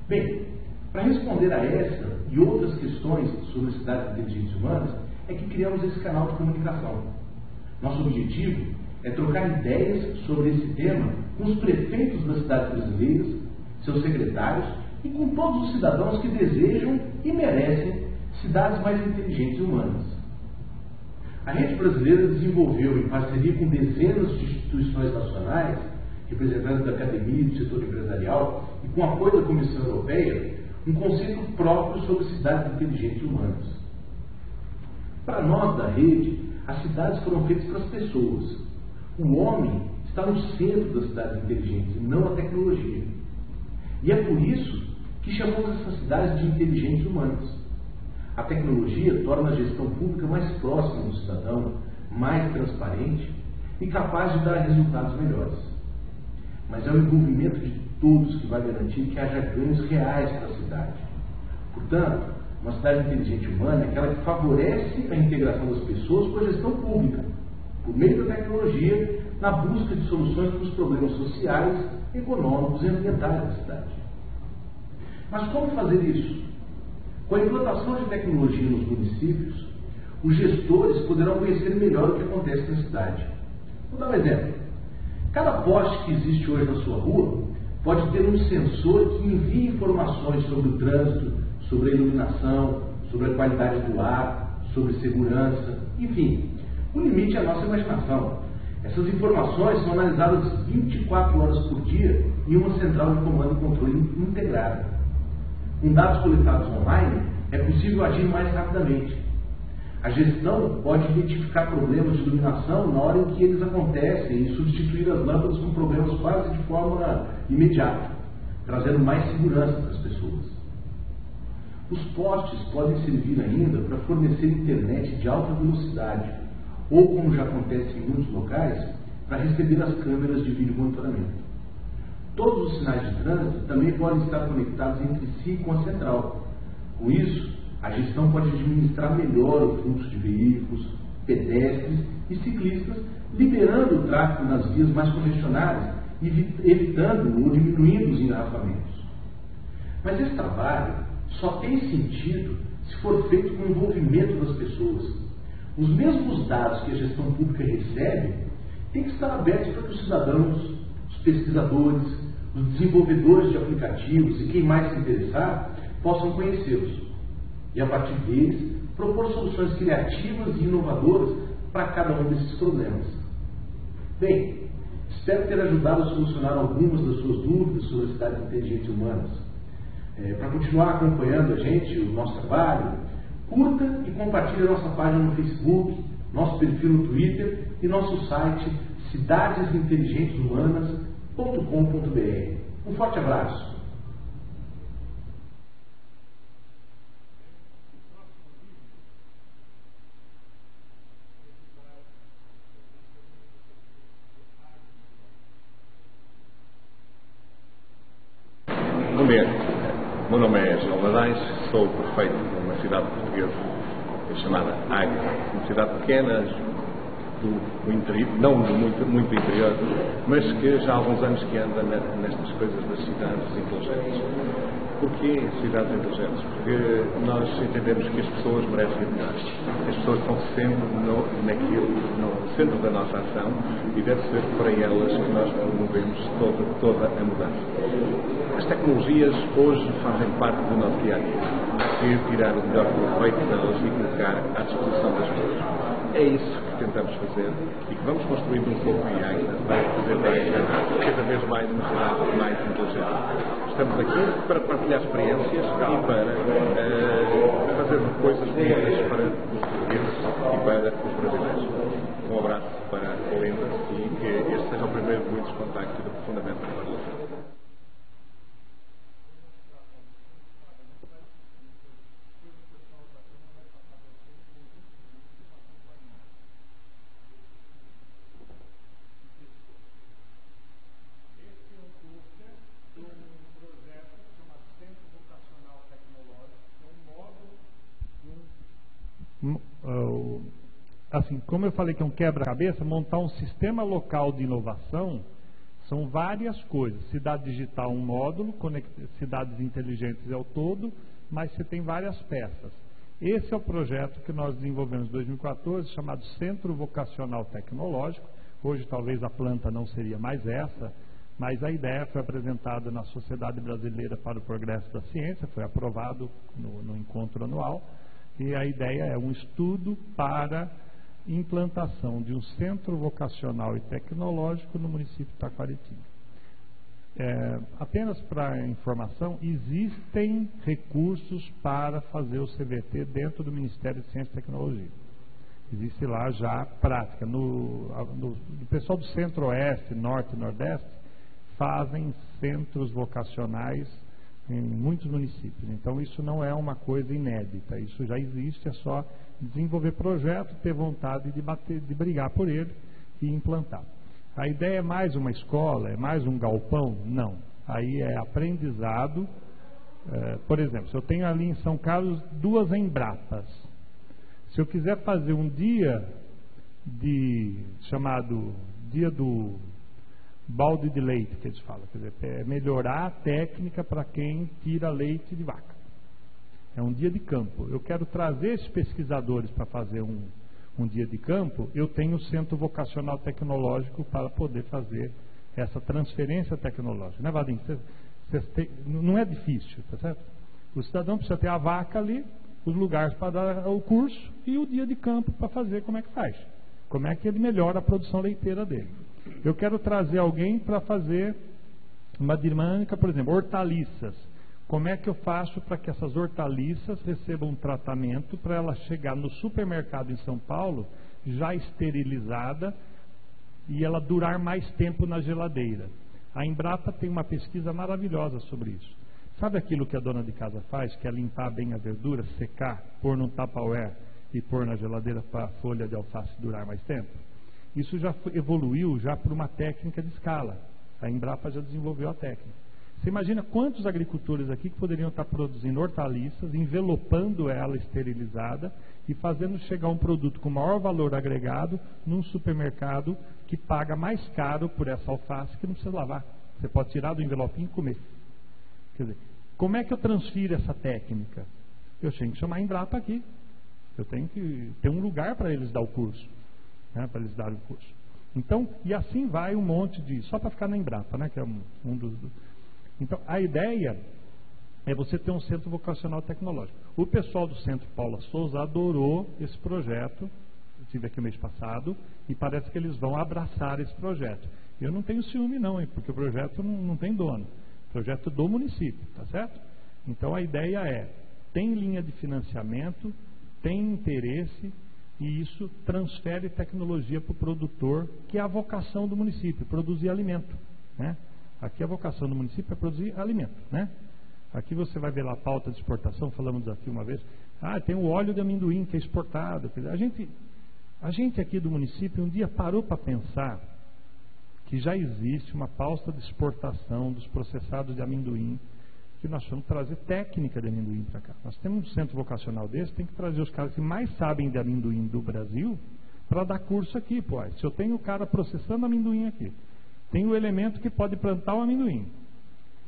Bem, para responder a essa e outras questões sobre cidades inteligentes e humanas, é que criamos esse canal de comunicação. Nosso objetivo é trocar ideias sobre esse tema com os prefeitos das cidades brasileiras, seus secretários e com todos os cidadãos que desejam e merecem cidades mais inteligentes e humanas. A Rede Brasileira desenvolveu, em parceria com dezenas de instituições nacionais, representantes da academia e do setor empresarial, e com apoio da Comissão Europeia, um conceito próprio sobre cidades inteligentes e humanas. Para nós da rede, as cidades foram feitas para as pessoas. O homem está no centro das cidades inteligentes, não a tecnologia. E é por isso que chamamos essas cidades de inteligentes humanas. A tecnologia torna a gestão pública mais próxima do cidadão, mais transparente e capaz de dar resultados melhores. mas é o envolvimento de todos que vai garantir que haja ganhos reais para a cidade. Portanto, uma cidade inteligente humana é aquela que favorece a integração das pessoas com a gestão pública, por meio da tecnologia, na busca de soluções para os problemas sociais, econômicos e ambientais da cidade. Mas como fazer isso? Com a implantação de tecnologia nos municípios, os gestores poderão conhecer melhor o que acontece na cidade. Vou dar um exemplo. Cada poste que existe hoje na sua rua pode ter um sensor que envie informações sobre o trânsito, sobre a iluminação, sobre a qualidade do ar, sobre segurança, enfim. O limite é a nossa imaginação. Essas informações são analisadas 24 horas por dia em uma central de comando e controle integrada. Com dados coletados online, é possível agir mais rapidamente. A gestão pode identificar problemas de iluminação na hora em que eles acontecem e substituir as lâmpadas com problemas quase de forma imediata, trazendo mais segurança para as pessoas. Os postes podem servir ainda para fornecer internet de alta velocidade, ou, como já acontece em muitos locais, para receber as câmeras de vídeo monitoramento. Todos os sinais de trânsito também podem estar conectados entre si com a central. Com isso, a gestão pode administrar melhor o fluxo de veículos, pedestres e ciclistas, liberando o tráfego nas vias mais congestionadas, evitando ou diminuindo os engarrafamentos. Mas esse trabalho só tem sentido se for feito com o envolvimento das pessoas. Os mesmos dados que a gestão pública recebe têm que estar abertos para que os cidadãos, os pesquisadores, os desenvolvedores de aplicativos e quem mais se interessar possam conhecê-los. E a partir deles, propor soluções criativas e inovadoras para cada um desses problemas. Bem, espero ter ajudado a solucionar algumas das suas dúvidas sobre as cidades inteligentes humanas. Para continuar acompanhando a gente, o nosso trabalho, curta e compartilhe a nossa página no Facebook, nosso perfil no Twitter e nosso site cidadesinteligenteshumanas.com.br. Um forte abraço. Bom dia, meu nome é João Nadais, sou o prefeito de uma cidade portuguesa chamada Águeda, uma cidade pequena do interior, não muito interior, mas que já há alguns anos que anda nestas coisas das cidades inteligentes. Porquê cidades inteligentes? Porque nós entendemos que as pessoas merecem melhor. As pessoas estão sempre no centro da nossa ação e deve ser para elas que nós promovemos toda a mudança. As tecnologias hoje fazem parte do nosso dia-a-dia. E tirar o melhor proveito delas e colocar à disposição das pessoas. É isso que tentamos fazer e que vamos construindo um pouco em Águeda para fazer cada vez mais uma cidade mais inteligente. Estamos aqui para partilhar experiências e para fazer coisas boas para os portugueses e para os brasileiros. Um abraço para Olinda e que este seja o primeiro de muitos contactos e de aprofundamento da relação. Assim, como eu falei que é um quebra-cabeça, montar um sistema local de inovação são várias coisas. Cidade digital, um módulo, cidades inteligentes é o todo, mas você tem várias peças. Esse é o projeto que nós desenvolvemos em 2014, chamado Centro Vocacional Tecnológico. Hoje talvez a planta não seria mais essa, mas a ideia foi apresentada na Sociedade Brasileira para o Progresso da Ciência, foi aprovado no encontro anual, e a ideia é um estudo para implantação de um centro vocacional e tecnológico no município de Taquaritinga. Apenas para informação, existem recursos para fazer o CVT dentro do Ministério de Ciência e Tecnologia. Existe lá já prática. O pessoal do Centro-Oeste, Norte e Nordeste fazem centros vocacionais em muitos municípios. Então isso não é uma coisa inédita, isso já existe, é só desenvolver projeto, ter vontade de brigar por ele e implantar. A ideia é mais uma escola, é mais um galpão? Não. Aí é aprendizado. Por exemplo, se eu tenho ali em São Carlos 2 Embrapas, se eu quiser fazer um dia chamado dia do balde de leite, que eles falam, quer dizer, é melhorar a técnica para quem tira leite de vaca. É um dia de campo. Eu quero trazer esses pesquisadores para fazer um dia de campo. Eu tenho o Centro Vocacional Tecnológico para poder fazer essa transferência tecnológica, né, Vadim? Não é difícil, tá certo? O cidadão precisa ter a vaca ali, os lugares para dar o curso e o dia de campo para fazer como é que faz. Como é que ele melhora a produção leiteira dele. Eu quero trazer alguém para fazer uma dinâmica, por exemplo, hortaliças. Como é que eu faço para que essas hortaliças recebam um tratamento para ela chegar no supermercado em São Paulo já esterilizada e ela durar mais tempo na geladeira? A Embrapa tem uma pesquisa maravilhosa sobre isso. Sabe aquilo que a dona de casa faz, que é limpar bem a verdura, secar, pôr num Tupperware e pôr na geladeira para a folha de alface durar mais tempo? Isso já evoluiu já para uma técnica de escala. A Embrapa já desenvolveu a técnica. Você imagina quantos agricultores aqui que poderiam estar produzindo hortaliças, envelopando ela esterilizada e fazendo chegar um produto com maior valor agregado num supermercado que paga mais caro por essa alface que não precisa lavar. Você pode tirar do envelopinho e comer. Quer dizer, como é que eu transfiro essa técnica? Eu tenho que chamar a Embrapa aqui. Eu tenho que ter um lugar para eles dar o curso, né, para eles darem o curso. Então, e assim vai um monte de... Só para ficar na Embrapa, né, que é um dos... Então, a ideia é você ter um centro vocacional tecnológico. O pessoal do Centro Paula Souza adorou esse projeto. Eu estive aqui o mês passado e parece que eles vão abraçar esse projeto. Eu não tenho ciúme não, hein, porque o projeto não tem dono. Projeto do município, tá certo? Então, a ideia é, tem linha de financiamento, tem interesse e isso transfere tecnologia para o produtor, que é a vocação do município, produzir alimento, né? Aqui a vocação do município é produzir alimento, né? Aqui você vai ver lá a pauta de exportação, falamos aqui uma vez. Tem o óleo de amendoim que é exportado. A gente aqui do município um dia parou para pensar que já existe uma pauta de exportação dos processados de amendoim, que nós vamos trazer técnica de amendoim para cá. Nós temos um centro vocacional desse, tem que trazer os caras que mais sabem de amendoim do Brasil para dar curso aqui, pô. Se eu tenho o cara processando amendoim aqui, tem o elemento que pode plantar o amendoim.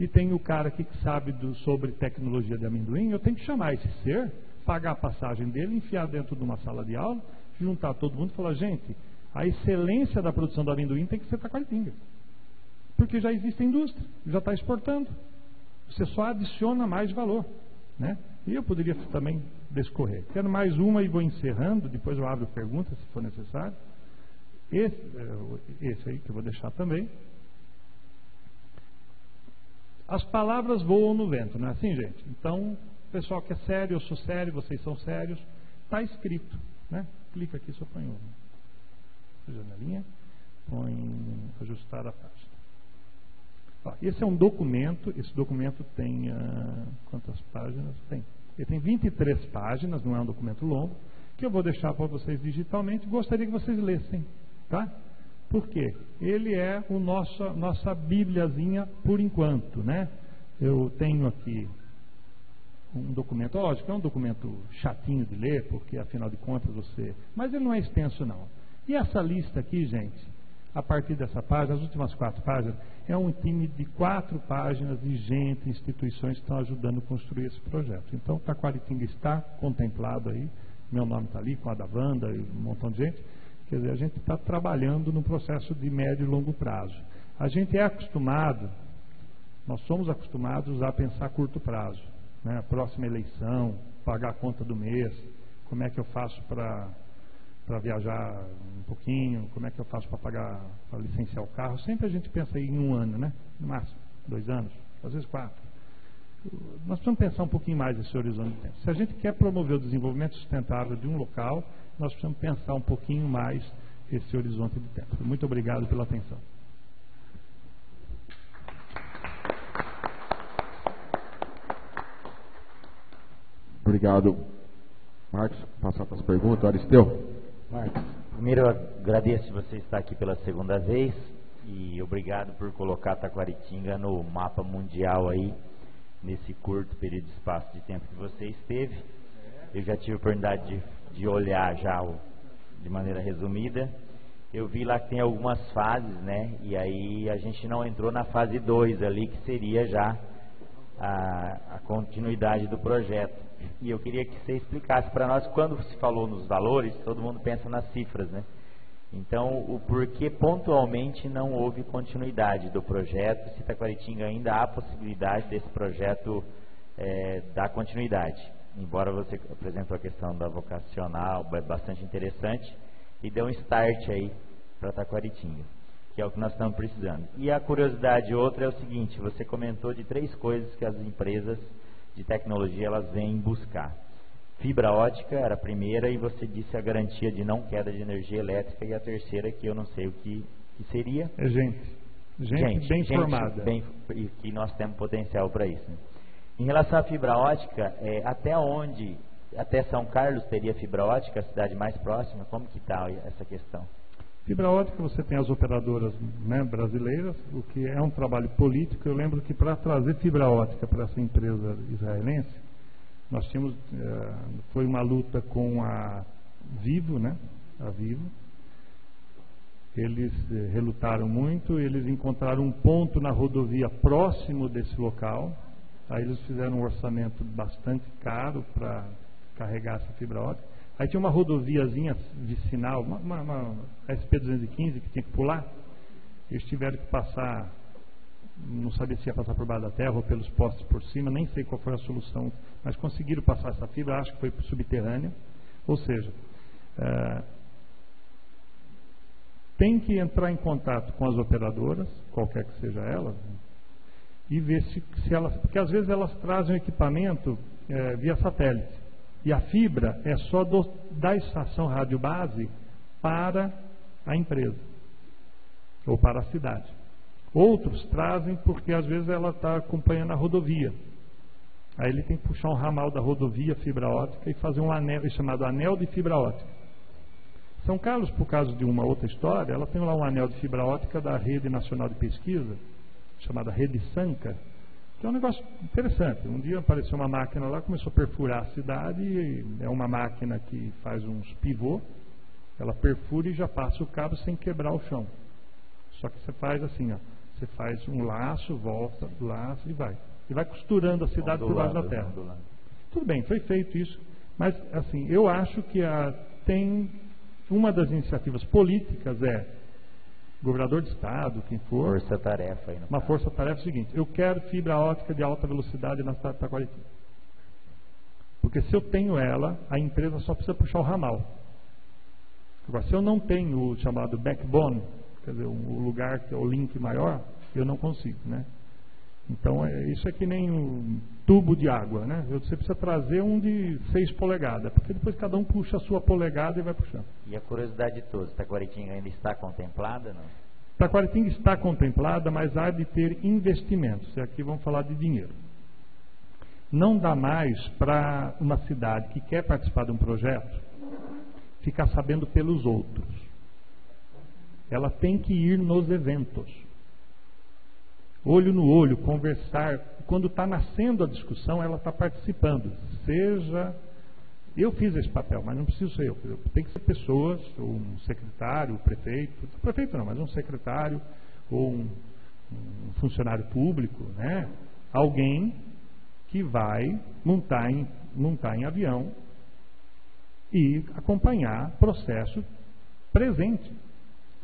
E tem o cara que sabe sobre tecnologia de amendoim. Eu tenho que chamar esse ser, pagar a passagem dele, enfiar dentro de uma sala de aula, juntar todo mundo e falar, gente, a excelência da produção do amendoim tem que ser Taquaritinga. Porque já existe a indústria, já está exportando. Você só adiciona mais valor, né? E eu poderia também discorrer. Quero mais uma e vou encerrando, depois eu abro perguntas se for necessário. Esse aí que eu vou deixar também. As palavras voam no vento, não é assim, gente? Então, o pessoal que é sério, eu sou sério, vocês são sérios, está escrito, né? Clica aqui, só põe janelinha, põe ajustar a página. Esse é um documento, esse documento tem quantas páginas? Ele tem 23 páginas, não é um documento longo, que eu vou deixar para vocês digitalmente, gostaria que vocês lessem. Tá? Por quê? Ele é nossa bibliazinha por enquanto, né? Eu tenho aqui um documento, lógico, é um documento chatinho de ler, porque afinal de contas mas ele não é extenso não. E essa lista aqui, gente, a partir dessa página, as últimas 4 páginas, é um time de 4 páginas de gente, instituições que estão ajudando a construir esse projeto. Então, Taquaritinga está contemplado aí, meu nome está ali, com a da Wanda e um montão de gente. Quer dizer, a gente está trabalhando num processo de médio e longo prazo. A gente é acostumado, nós somos acostumados a pensar a curto prazo, né? A próxima eleição, pagar a conta do mês, como é que eu faço para viajar um pouquinho, como é que eu faço para licenciar o carro. Sempre a gente pensa aí em um ano, né? No máximo, 2 anos, às vezes 4. Nós precisamos pensar um pouquinho mais nesse horizonte de tempo. Se a gente quer promover o desenvolvimento sustentável de um local, nós precisamos pensar um pouquinho mais esse horizonte de tempo. Muito obrigado pela atenção. Obrigado, Marcos. Passar para as perguntas. Aristeu. Marcos. Primeiro, eu agradeço você estar aqui pela segunda vez e obrigado por colocar Taquaritinga no mapa mundial aí, nesse curto período de espaço de tempo que você esteve. Eu já tive a oportunidade de olhar já de maneira resumida. Eu vi lá que tem algumas fases, né? E aí a gente não entrou na fase 2 ali, que seria já a continuidade do projeto. E eu queria que você explicasse para nós, quando se falou nos valores, todo mundo pensa nas cifras, né? Então, o porquê pontualmente não houve continuidade do projeto, se Taquaritinga ainda há possibilidade desse projeto dar continuidade. Embora você apresentou a questão da vocacional, bastante interessante, e deu um start aí para Taquaritinga, que é o que nós estamos precisando. E a curiosidade outra é o seguinte, você comentou de 3 coisas que as empresas de tecnologia elas vêm buscar. Fibra ótica era a primeira, e você disse a garantia de não queda de energia elétrica, e a terceira que eu não sei o que seria. É gente bem formada. E que nós temos potencial para isso, né? Em relação à fibra ótica, até São Carlos teria fibra ótica, a cidade mais próxima? Como que está essa questão? Fibra ótica, você tem as operadoras, né, brasileiras, o que é um trabalho político. Eu lembro que para trazer fibra ótica para essa empresa israelense, nós tínhamos, foi uma luta com a Vivo, né, a Vivo. Eles relutaram muito, eles encontraram um ponto na rodovia próximo desse local. Aí eles fizeram um orçamento bastante caro para carregar essa fibra ótica. Aí tinha uma rodoviazinha vicinal, uma SP-215 que tinha que pular. Eles tiveram que passar, não sabia se ia passar por baixo da terra ou pelos postes por cima, nem sei qual foi a solução, mas conseguiram passar essa fibra, acho que foi subterrânea. Ou seja, tem que entrar em contato com as operadoras, qualquer que seja ela, e ver se elas, porque às vezes elas trazem o equipamento via satélite, e a fibra é só da estação rádio base para a empresa ou para a cidade. Outros trazem porque às vezes ela está acompanhando a rodovia, aí ele tem que puxar um ramal da rodovia fibra ótica e fazer um anel chamado anel de fibra ótica. São Carlos, por causa de uma outra história, ela tem lá um anel de fibra ótica da Rede Nacional de Pesquisa, chamada Rede Sanca, que é um negócio interessante. Um dia apareceu uma máquina lá, começou a perfurar a cidade, e é uma máquina que faz uns pivô, ela perfura e já passa o cabo sem quebrar o chão. Só que você faz assim, ó, você faz um laço, volta, laço e vai. E vai costurando a cidade por baixo da terra. Tudo bem, foi feito isso, mas assim, eu acho que tem uma das iniciativas políticas governador de estado, quem for, força-tarefa aí no uma força-tarefa é o seguinte: eu quero fibra ótica de alta velocidade na cidade de Taquaritinga. Porque se eu tenho ela, a empresa só precisa puxar o ramal. Agora, se eu não tenho o chamado backbone, quer dizer, o lugar que é o link maior, eu não consigo, né? Então, isso é que nem um tubo de água, né? Você precisa trazer um de 6 polegadas, porque depois cada um puxa a sua polegada e vai puxando. E a curiosidade de todos, Taquaritinga ainda está contemplada, não? Taquaritinga está contemplada, mas há de ter investimentos. E aqui vamos falar de dinheiro. Não dá mais para uma cidade que quer participar de um projeto ficar sabendo pelos outros. Ela tem que ir nos eventos. Olho no olho, conversar. Quando está nascendo a discussão, ela está participando. Eu fiz esse papel, mas não preciso ser eu. Tem que ser pessoas, ou um secretário, prefeito não, mas um secretário, ou um funcionário público, né? Alguém que vai montar em avião e acompanhar processo presente.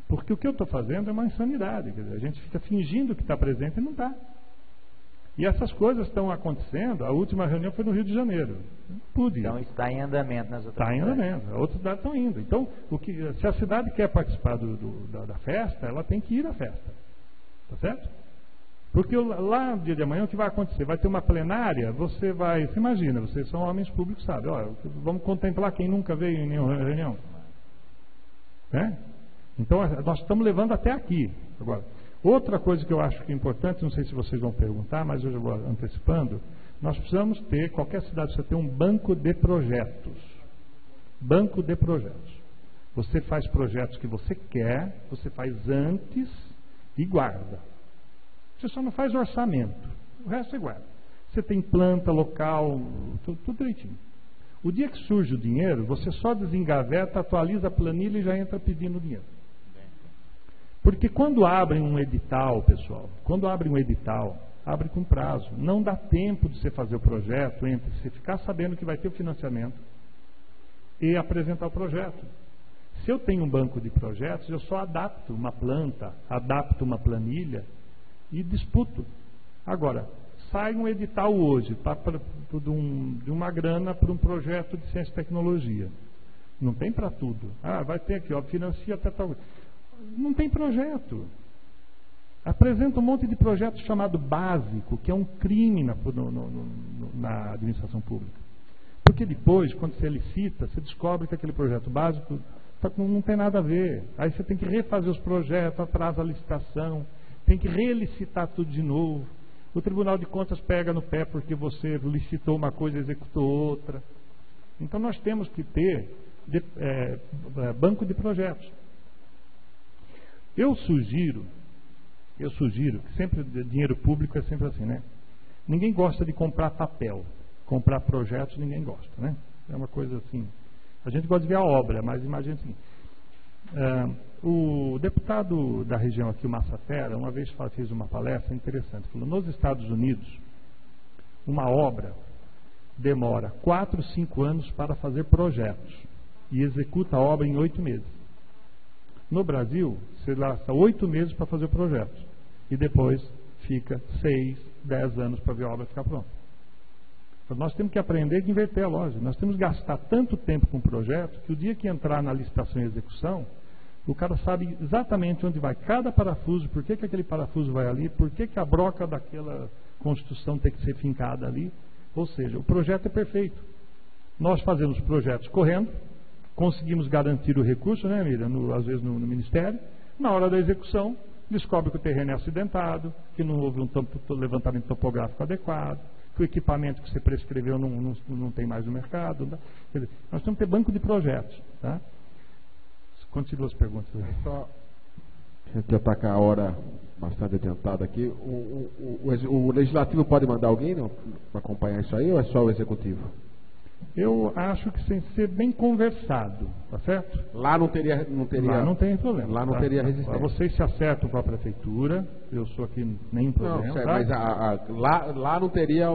Porque o que eu estou fazendo é uma insanidade. Quer dizer, a gente fica fingindo que está presente e não está. E essas coisas estão acontecendo. A última reunião foi no Rio de Janeiro. Então está em andamento nas outras cidades. Está em andamento. As outras cidades estão indo. Então, se a cidade quer participar da festa, ela tem que ir à festa. Tá certo? Porque lá no dia de amanhã o que vai acontecer? Vai ter uma plenária, você imagina, vocês são homens públicos, sabe? Olha, vamos contemplar quem nunca veio em nenhuma reunião. Né? Então, nós estamos levando até aqui. Agora, outra coisa que eu acho que é importante, não sei se vocês vão perguntar, mas eu já vou antecipando, nós precisamos ter, qualquer cidade precisa ter um banco de projetos. Banco de projetos. Você faz projetos que você quer, você faz antes e guarda. Você só não faz orçamento, o resto você guarda. Você tem planta, local, tudo direitinho. O dia que surge o dinheiro, você só desengaveta, atualiza a planilha e já entra pedindo dinheiro. Porque quando abrem um edital, pessoal, abre com prazo. Não dá tempo de você fazer o projeto entre você ficar sabendo que vai ter o financiamento e apresentar o projeto. Se eu tenho um banco de projetos, eu só adapto uma planta, adapto uma planilha e disputo. Agora, sai um edital hoje de uma grana para um projeto de ciência e tecnologia. Não tem para tudo. Vai ter aqui, financia até tal. Não tem projeto. Apresenta um monte de projeto chamado básico, que é um crime na administração pública. Porque depois, quando você licita, você descobre que aquele projeto básico não tem nada a ver. Aí você tem que refazer os projetos, atrasa a licitação, tem que relicitar tudo de novo. O Tribunal de Contas pega no pé porque você licitou uma coisa e executou outra. Então nós temos que ter banco de projetos. Eu sugiro que sempre dinheiro público é sempre assim, né? Ninguém gosta de comprar papel. Comprar projetos ninguém gosta, né? É uma coisa assim. A gente gosta de ver a obra, mas imagine assim. O deputado da região aqui, o Massafera, uma vez fez uma palestra interessante. Falou, nos Estados Unidos, uma obra demora 4, 5 anos para fazer projetos e executa a obra em 8 meses. No Brasil, você gasta 8 meses para fazer o projeto e depois fica 6, 10 anos para ver a obra ficar pronta. Então, nós temos que aprender a inverter a lógica. Nós temos que gastar tanto tempo com o projeto que o dia que entrar na licitação e execução, o cara sabe exatamente onde vai cada parafuso, por que aquele parafuso vai ali, por que a broca daquela construção tem que ser fincada ali. Ou seja, o projeto é perfeito. Nós fazemos projetos correndo, conseguimos garantir o recurso, né, Miriam? Às vezes no Ministério. Na hora da execução, descobre que o terreno é acidentado, que não houve um levantamento topográfico adequado, que o equipamento que você prescreveu não tem mais no mercado. Tá? Quer dizer, nós temos que ter banco de projetos. Tá? Continua as perguntas. Só a gente já está com a hora bastante adiantada aqui. O Legislativo pode mandar alguém para acompanhar isso aí ou é só o Executivo? Eu acho que tem que ser bem conversado, tá certo? Lá não teria Lá não tem problema. Lá não teria resistência. Vocês se acertam com a prefeitura, eu sou aqui, nenhum problema. Não, tá? Mas lá não teria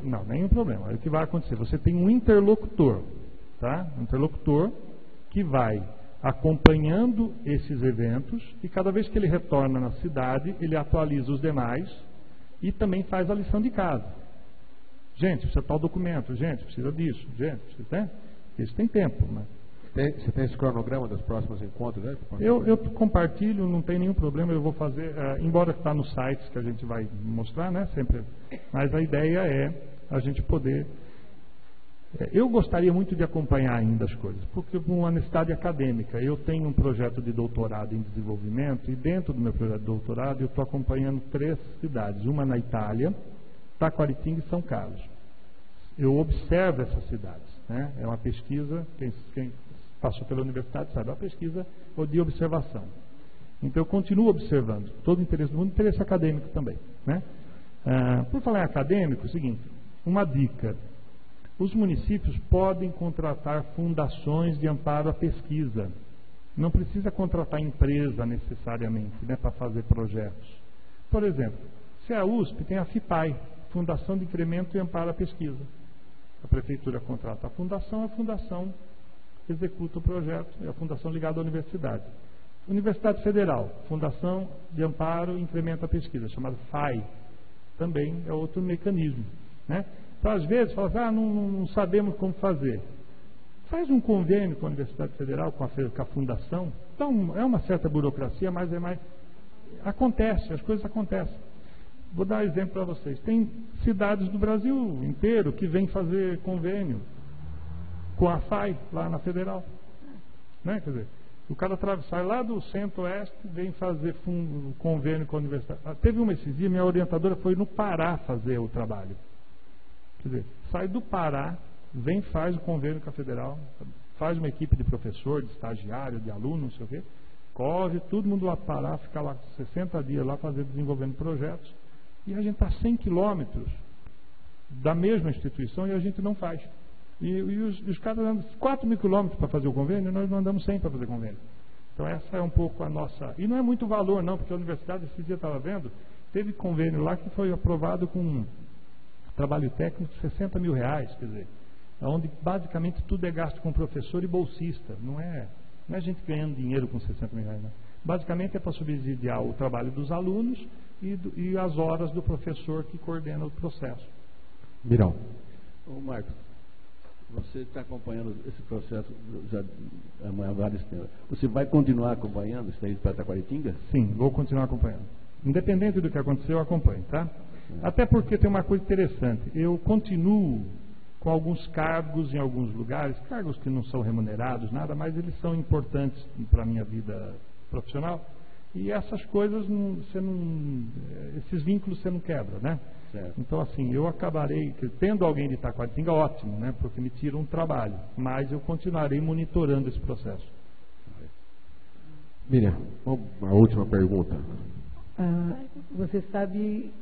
Não, nenhum problema. Aí o que vai acontecer? Você tem um interlocutor, tá? Um interlocutor que vai acompanhando esses eventos e cada vez que ele retorna na cidade, ele atualiza os demais e também faz a lição de casa. Gente, precisa tal documento, gente, precisa disso, gente, precisa, né? Isso tem tempo. Mas... Você tem esse cronograma dos próximos encontros, né? Eu compartilho, não tem nenhum problema, eu vou fazer, embora está nos sites que a gente vai mostrar, né? Sempre. Mas a ideia é a gente poder... eu gostaria muito de acompanhar ainda as coisas, porque com uma necessidade acadêmica, eu tenho um projeto de doutorado em desenvolvimento e dentro do meu projeto de doutorado eu estou acompanhando 3 cidades, uma na Itália, Taquaritinga e São Carlos. Eu observo essas cidades. Né? É uma pesquisa, quem passou pela universidade sabe, é uma pesquisa de observação. Então eu continuo observando. Todo o interesse do mundo, interesse acadêmico também. Né? Por falar em acadêmico, é o seguinte, uma dica. Os municípios podem contratar fundações de amparo à pesquisa. Não precisa contratar empresa necessariamente, né, para fazer projetos. Por exemplo, se é a USP, tem a FIPAI, Fundação de Incremento e Amparo à Pesquisa. A prefeitura contrata a fundação executa o projeto, é a fundação ligada à universidade. Universidade Federal, Fundação de Amparo e Incremento à Pesquisa, chamada FAI, também é outro mecanismo. Né? Então, às vezes, fala assim, não sabemos como fazer. Faz um convênio com a Universidade Federal, com a fundação. Então, é uma certa burocracia, mas é mais... Acontece, as coisas acontecem. Vou dar um exemplo para vocês. Tem cidades do Brasil inteiro que vêm fazer convênio com a FAI, lá na Federal. Né? Quer dizer, o cara sai lá do Centro-Oeste, vem fazer convênio com a universidade. Teve uma esses dias, minha orientadora foi no Pará fazer o trabalho. Quer dizer, sai do Pará, faz o convênio com a Federal. faz uma equipe de professor, de estagiário, de aluno, não sei o quê, corre, todo mundo vai parar, ficar lá 60 dias lá desenvolvendo projetos, e a gente está a 100 quilômetros da mesma instituição e a gente não faz. E os caras andam 4 mil quilômetros para fazer o convênio, nós não andamos 100 para fazer convênio. Então essa é um pouco a nossa... E não é muito valor não, porque a universidade, esse dia eu estava vendo, teve convênio lá que foi aprovado com um trabalho técnico de 60 mil reais, quer dizer, onde basicamente tudo é gasto com professor e bolsista, não é a gente ganhando dinheiro com 60 mil reais, não. Basicamente é para subsidiar o trabalho dos alunos e as horas do professor que coordena o processo. Mirão. Ô Marcos, você está acompanhando esse processo já há vários tempos. Você vai continuar acompanhando isso aí para Taquaritinga? Sim, vou continuar acompanhando. Independente do que aconteceu, eu acompanho, tá? Até porque tem uma coisa interessante. Eu continuo com alguns cargos em alguns lugares, cargos que não são remunerados, nada, mas eles são importantes para a minha vida profissional. E essas coisas, esses vínculos você não quebra, né? Certo. Então, assim, eu acabarei, tendo alguém de Taquaritinga, ótimo, né? Porque me tira um trabalho, mas eu continuarei monitorando esse processo. Miriam, a última pergunta. Você sabe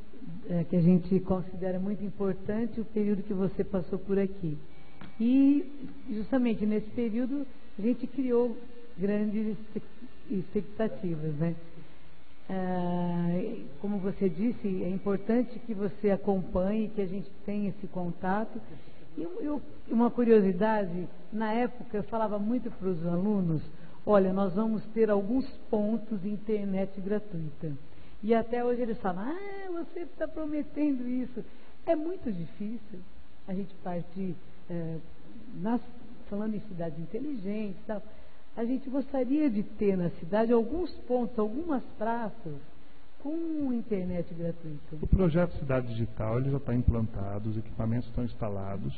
que a gente considera muito importante o período que você passou por aqui. E, justamente nesse período, a gente criou grandes expectativas, né? Como você disse, é importante que você acompanhe, que a gente tenha esse contato. E uma curiosidade, na época eu falava muito para os alunos, olha, nós vamos ter alguns pontos de internet gratuita. E até hoje eles falam, você está prometendo isso. É muito difícil a gente partir, falando em cidades inteligentes e tal, a gente gostaria de ter na cidade alguns pontos, algumas praças com internet gratuita. O projeto Cidade Digital ele já está implantado, os equipamentos estão instalados.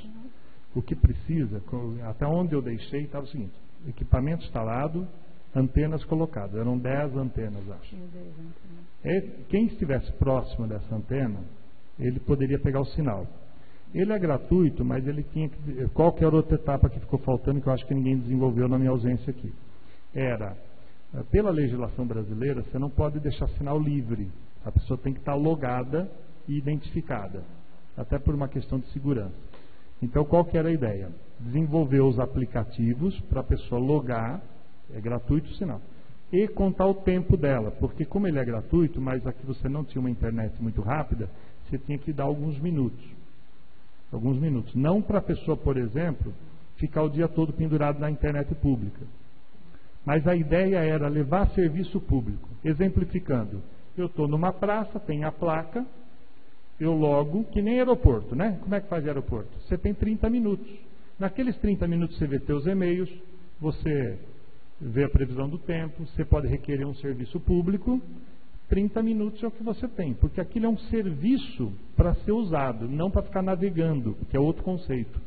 O que precisa, até onde eu deixei, estava o seguinte, equipamento instalado, antenas colocadas, eram 10 antenas, acho. Quem estivesse próximo dessa antena, ele poderia pegar o sinal. Ele é gratuito, mas ele tinha que... Qual que era outra etapa que ficou faltando, que eu acho que ninguém desenvolveu na minha ausência aqui? Era, pela legislação brasileira, você não pode deixar sinal livre. A pessoa tem que estar logada e identificada, até por uma questão de segurança. Então, qual que era a ideia? Desenvolver os aplicativos para a pessoa logar, é gratuito o sinal, e contar o tempo dela, porque como ele é gratuito, mas aqui você não tinha uma internet muito rápida, você tinha que dar alguns minutos. Não para a pessoa, por exemplo, ficar o dia todo pendurado na internet pública. Mas a ideia era levar serviço público. Exemplificando, eu estou numa praça, tem a placa, eu logo, que nem aeroporto, né? Como é que faz aeroporto? Você tem 30 minutos. Naqueles 30 minutos você vê teus e-mails, você vê a previsão do tempo, você pode requerer um serviço público. 30 minutos é o que você tem, porque aquilo é um serviço para ser usado, não para ficar navegando, que é outro conceito.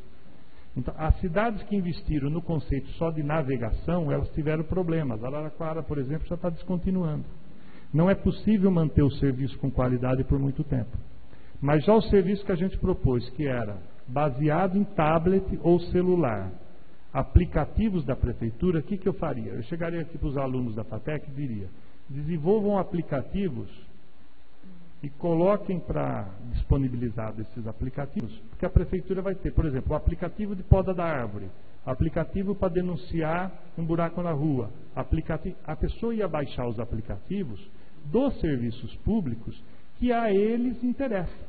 Então, as cidades que investiram no conceito só de navegação, elas tiveram problemas. A Araraquara, por exemplo, já está descontinuando. Não é possível manter o serviço com qualidade por muito tempo. Mas já o serviço que a gente propôs, que era baseado em tablet ou celular, aplicativos da prefeitura, o que eu faria? Eu chegaria aqui para os alunos da FATEC e diria: desenvolvam aplicativos e coloquem para disponibilizar desses aplicativos, porque a prefeitura vai ter, por exemplo, o aplicativo de poda da árvore, aplicativo para denunciar um buraco na rua, a pessoa ia baixar os aplicativos dos serviços públicos que a eles interessa.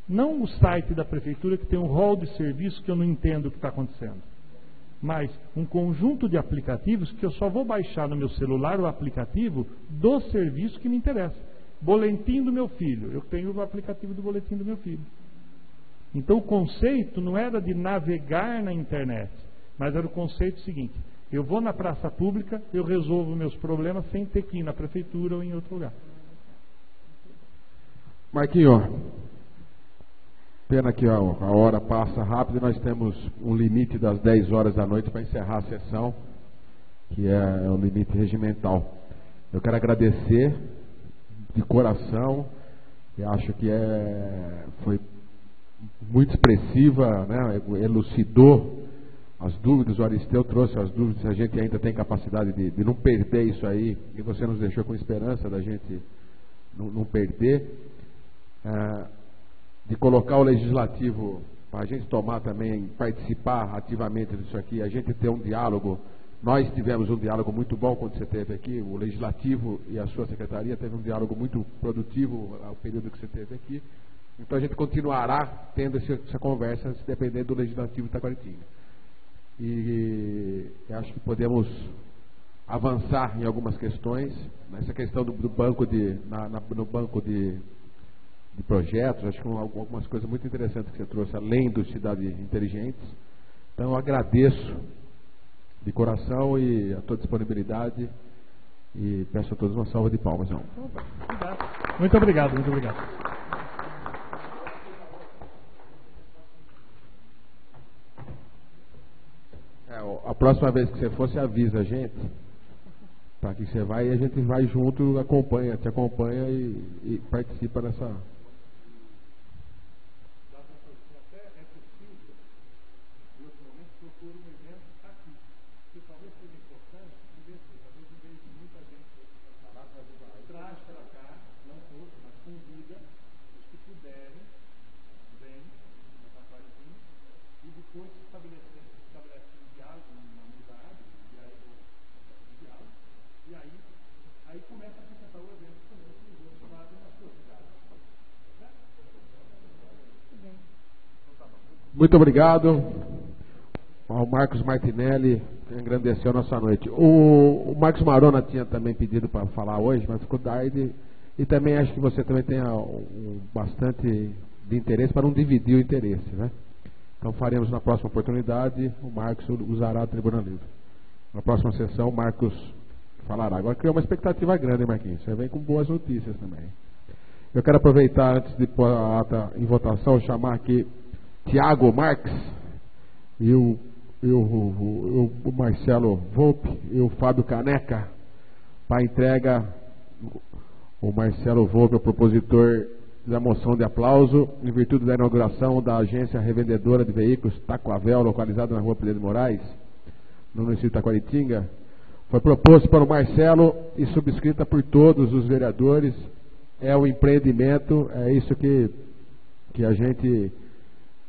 Não o site da prefeitura que tem um rol de serviços que eu não entendo o que está acontecendo. Mas um conjunto de aplicativos que eu só vou baixar no meu celular o aplicativo do serviço que me interessa. Boletim do meu filho. Eu tenho o aplicativo do boletim do meu filho. Então o conceito não era de navegar na internet, mas era o conceito seguinte: eu vou na praça pública, eu resolvo meus problemas sem ter que ir na prefeitura ou em outro lugar. Marquinho, pena que a hora passa rápido e nós temos um limite das 10 horas da noite para encerrar a sessão, que é o limite regimental. Eu quero agradecer de coração, eu acho que foi muito expressiva, né? Elucidou as dúvidas, o Aristeu trouxe as dúvidas, a gente ainda tem capacidade de não perder isso aí, e você nos deixou com esperança da gente não perder, de colocar o legislativo para a gente tomar também, participar ativamente disso aqui, a gente ter um diálogo. Nós tivemos um diálogo muito bom quando você esteve aqui, o legislativo e a sua secretaria teve um diálogo muito produtivo ao período que você esteve aqui. Então a gente continuará tendo essa conversa, se depender do legislativo de Taquaritinga. E acho que podemos avançar em algumas questões, nessa questão do banco no banco de projetos. Acho que algumas coisas muito interessantes que você trouxe, além dos cidades inteligentes. Então eu agradeço de coração e a tua disponibilidade e peço a todos uma salva de palmas. Muito obrigado, muito obrigado. A próxima vez que você for, você avisa a gente para que você vai, e a gente vai junto, te acompanha e participa dessa. Muito obrigado ao Marcos Martinelli, que engrandeceu a nossa noite. O Marcos Marona tinha também pedido para falar hoje, mas ficou tarde. E também acho que você também tem bastante de interesse para não dividir o interesse, né? Então faremos na próxima oportunidade, o Marcos usará a Tribuna Livre. Na próxima sessão, o Marcos falará. Agora criou uma expectativa grande, hein, Marquinhos? Você vem com boas notícias também. Eu quero aproveitar, antes de pôr a ata em votação, chamar aqui Tiago Marques e o Marcelo Volpe e o Fábio Caneca para entrega. O Marcelo Volpe é o propositor da moção de aplauso em virtude da inauguração da agência revendedora de veículos Taquavel, localizada na rua Pedro de Moraes, no município de Taquaritinga. Foi proposto para o Marcelo e subscrita por todos os vereadores. É um empreendimento, é isso que a gente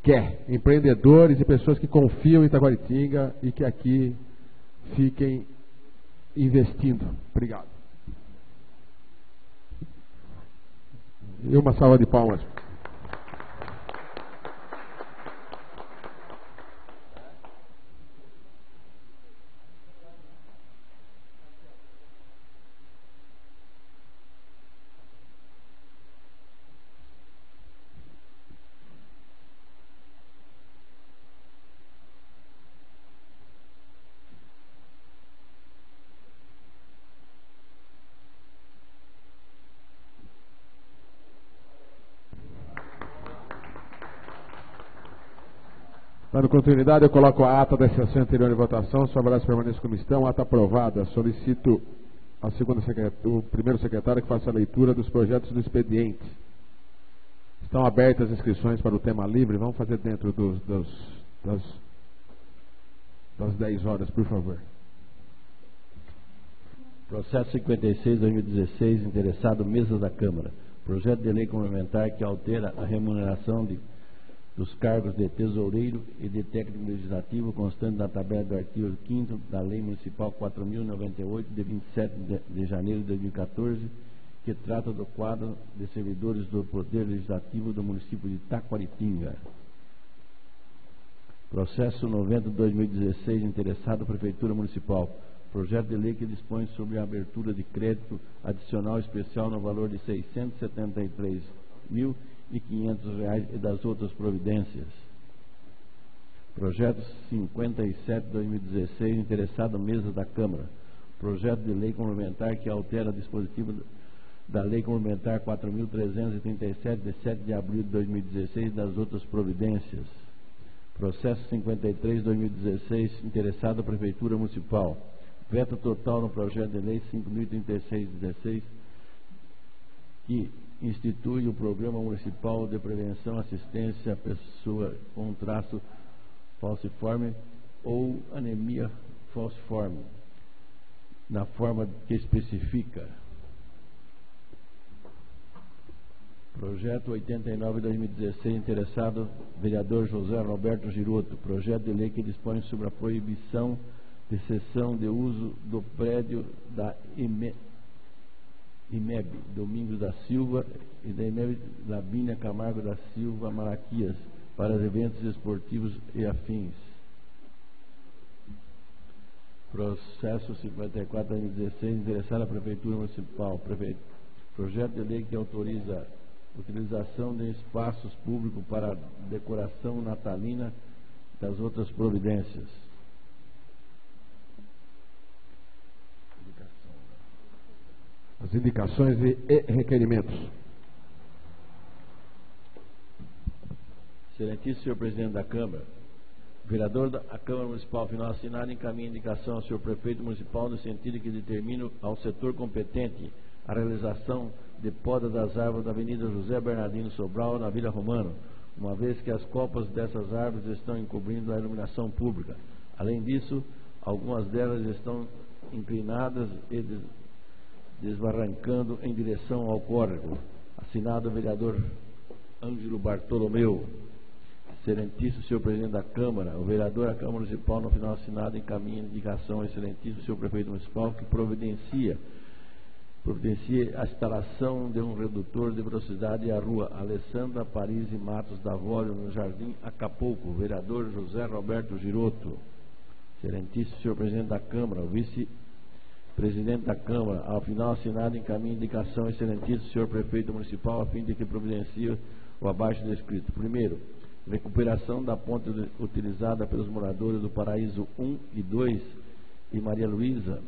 quer, empreendedores e pessoas que confiam em Taquaritinga e que aqui fiquem investindo. Obrigado. E uma salva de palmas. Dando continuidade, eu coloco a ata da sessão anterior em votação. Se o abraço permaneça como estão, ata aprovada. Solicito o primeiro secretário que faça a leitura dos projetos do expediente. Estão abertas as inscrições para o tema livre. Vamos fazer dentro das 10 horas, por favor. Processo 56/2016, interessado, mesa da Câmara. Projeto de lei complementar que altera a remuneração dos cargos de tesoureiro e de técnico legislativo, constante na tabela do artigo 5º da Lei Municipal 4.098, de 27 de janeiro de 2014, que trata do quadro de servidores do Poder Legislativo do município de Taquaritinga. Processo 90/2016, interessado, Prefeitura Municipal. Projeto de lei que dispõe sobre a abertura de crédito adicional especial no valor de R$ 673.500 e das outras providências. Projeto 57/2016, interessado, mesa da Câmara. Projeto de lei complementar que altera dispositivo da Lei Complementar 4.337, de 7 de abril de 2016, e das outras providências. Processo 53/2016, interessado, Prefeitura Municipal. Veto total no projeto de lei 5.036/16, que institui o Programa Municipal de Prevenção e Assistência à Pessoa com traço falciforme ou anemia falciforme, na forma que especifica. Projeto 89/2016, interessado, vereador José Roberto Giroto. Projeto de lei que dispõe sobre a proibição de cessão de uso do prédio da IMEB, Domingos da Silva, e da IMEB Labínia Camargo da Silva Malaquias, para eventos esportivos e afins. Processo 54/2016, interessado à Prefeitura Municipal. Projeto de lei que autoriza a utilização de espaços públicos para decoração natalina das outras providências. As indicações e requerimentos. Excelentíssimo senhor presidente da Câmara, o vereador da Câmara Municipal final assinado encaminha indicação ao senhor prefeito municipal no sentido que determine ao setor competente a realização de poda das árvores da Avenida José Bernardino Sobral, na Vila Romano, uma vez que as copas dessas árvores estão encobrindo a iluminação pública. Além disso, algumas delas estão inclinadas e desbarrancando em direção ao córrego. Assinado o vereador Ângelo Bartolomeu. Excelentíssimo senhor presidente da Câmara, o vereador da Câmara Municipal no final assinado encaminha indicação ao excelentíssimo senhor prefeito municipal que providencia a instalação de um redutor de velocidade à rua Alessandra Paris e Matos da Vólio, no Jardim Acapulco. Vereador José Roberto Giroto. Excelentíssimo senhor presidente da Câmara, o vice-presidente da Câmara, ao final assinado encaminha indicação ao excelentíssimo senhor prefeito municipal a fim de que providencie o abaixo descrito. Primeiro, recuperação da ponte utilizada pelos moradores do Paraíso 1 e 2 e Maria Luísa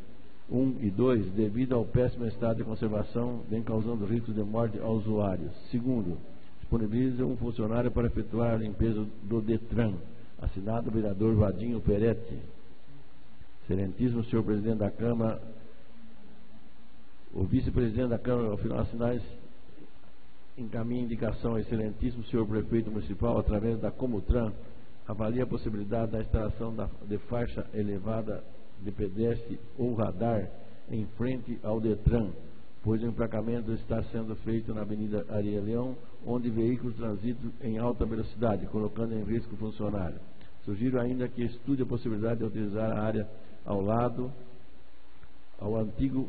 1 e 2, devido ao péssimo estado de conservação, vem causando risco de morte aos usuários. Segundo, disponibiliza um funcionário para efetuar a limpeza do Detran. Assinado o vereador Vadinho Peretti. Excelentíssimo senhor presidente da Câmara, o vice-presidente da Câmara, ao final assinado, encaminha indicação ao excelentíssimo senhor prefeito municipal, através da Comutran, avalia a possibilidade da instalação de faixa elevada de pedestre ou radar em frente ao Detran, pois o emplacamento está sendo feito na Avenida Ariel Leão, onde veículos transitam em alta velocidade, colocando em risco o funcionário. Sugiro ainda que estude a possibilidade de utilizar a área ao lado ao antigo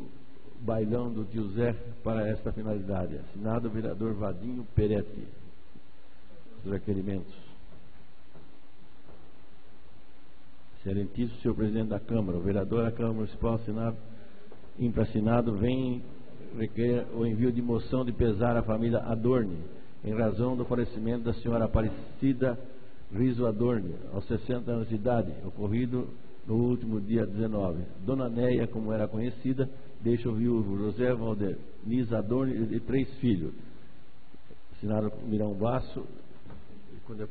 bailão do tio Zé para esta finalidade. Assinado o vereador Vadinho Peretti. Os requerimentos. Excelentíssimo senhor presidente da Câmara, o vereador da Câmara Municipal infraassinado vem requerer o envio de moção de pesar à família Adorni, em razão do falecimento da senhora Aparecida Riso Adorni, aos 60 anos de idade, ocorrido no último dia 19. Dona Néia, como era conhecida, deixa o viúvo José Valdenis Adorni e 3 filhos. Assinado Mirão Basso, quando é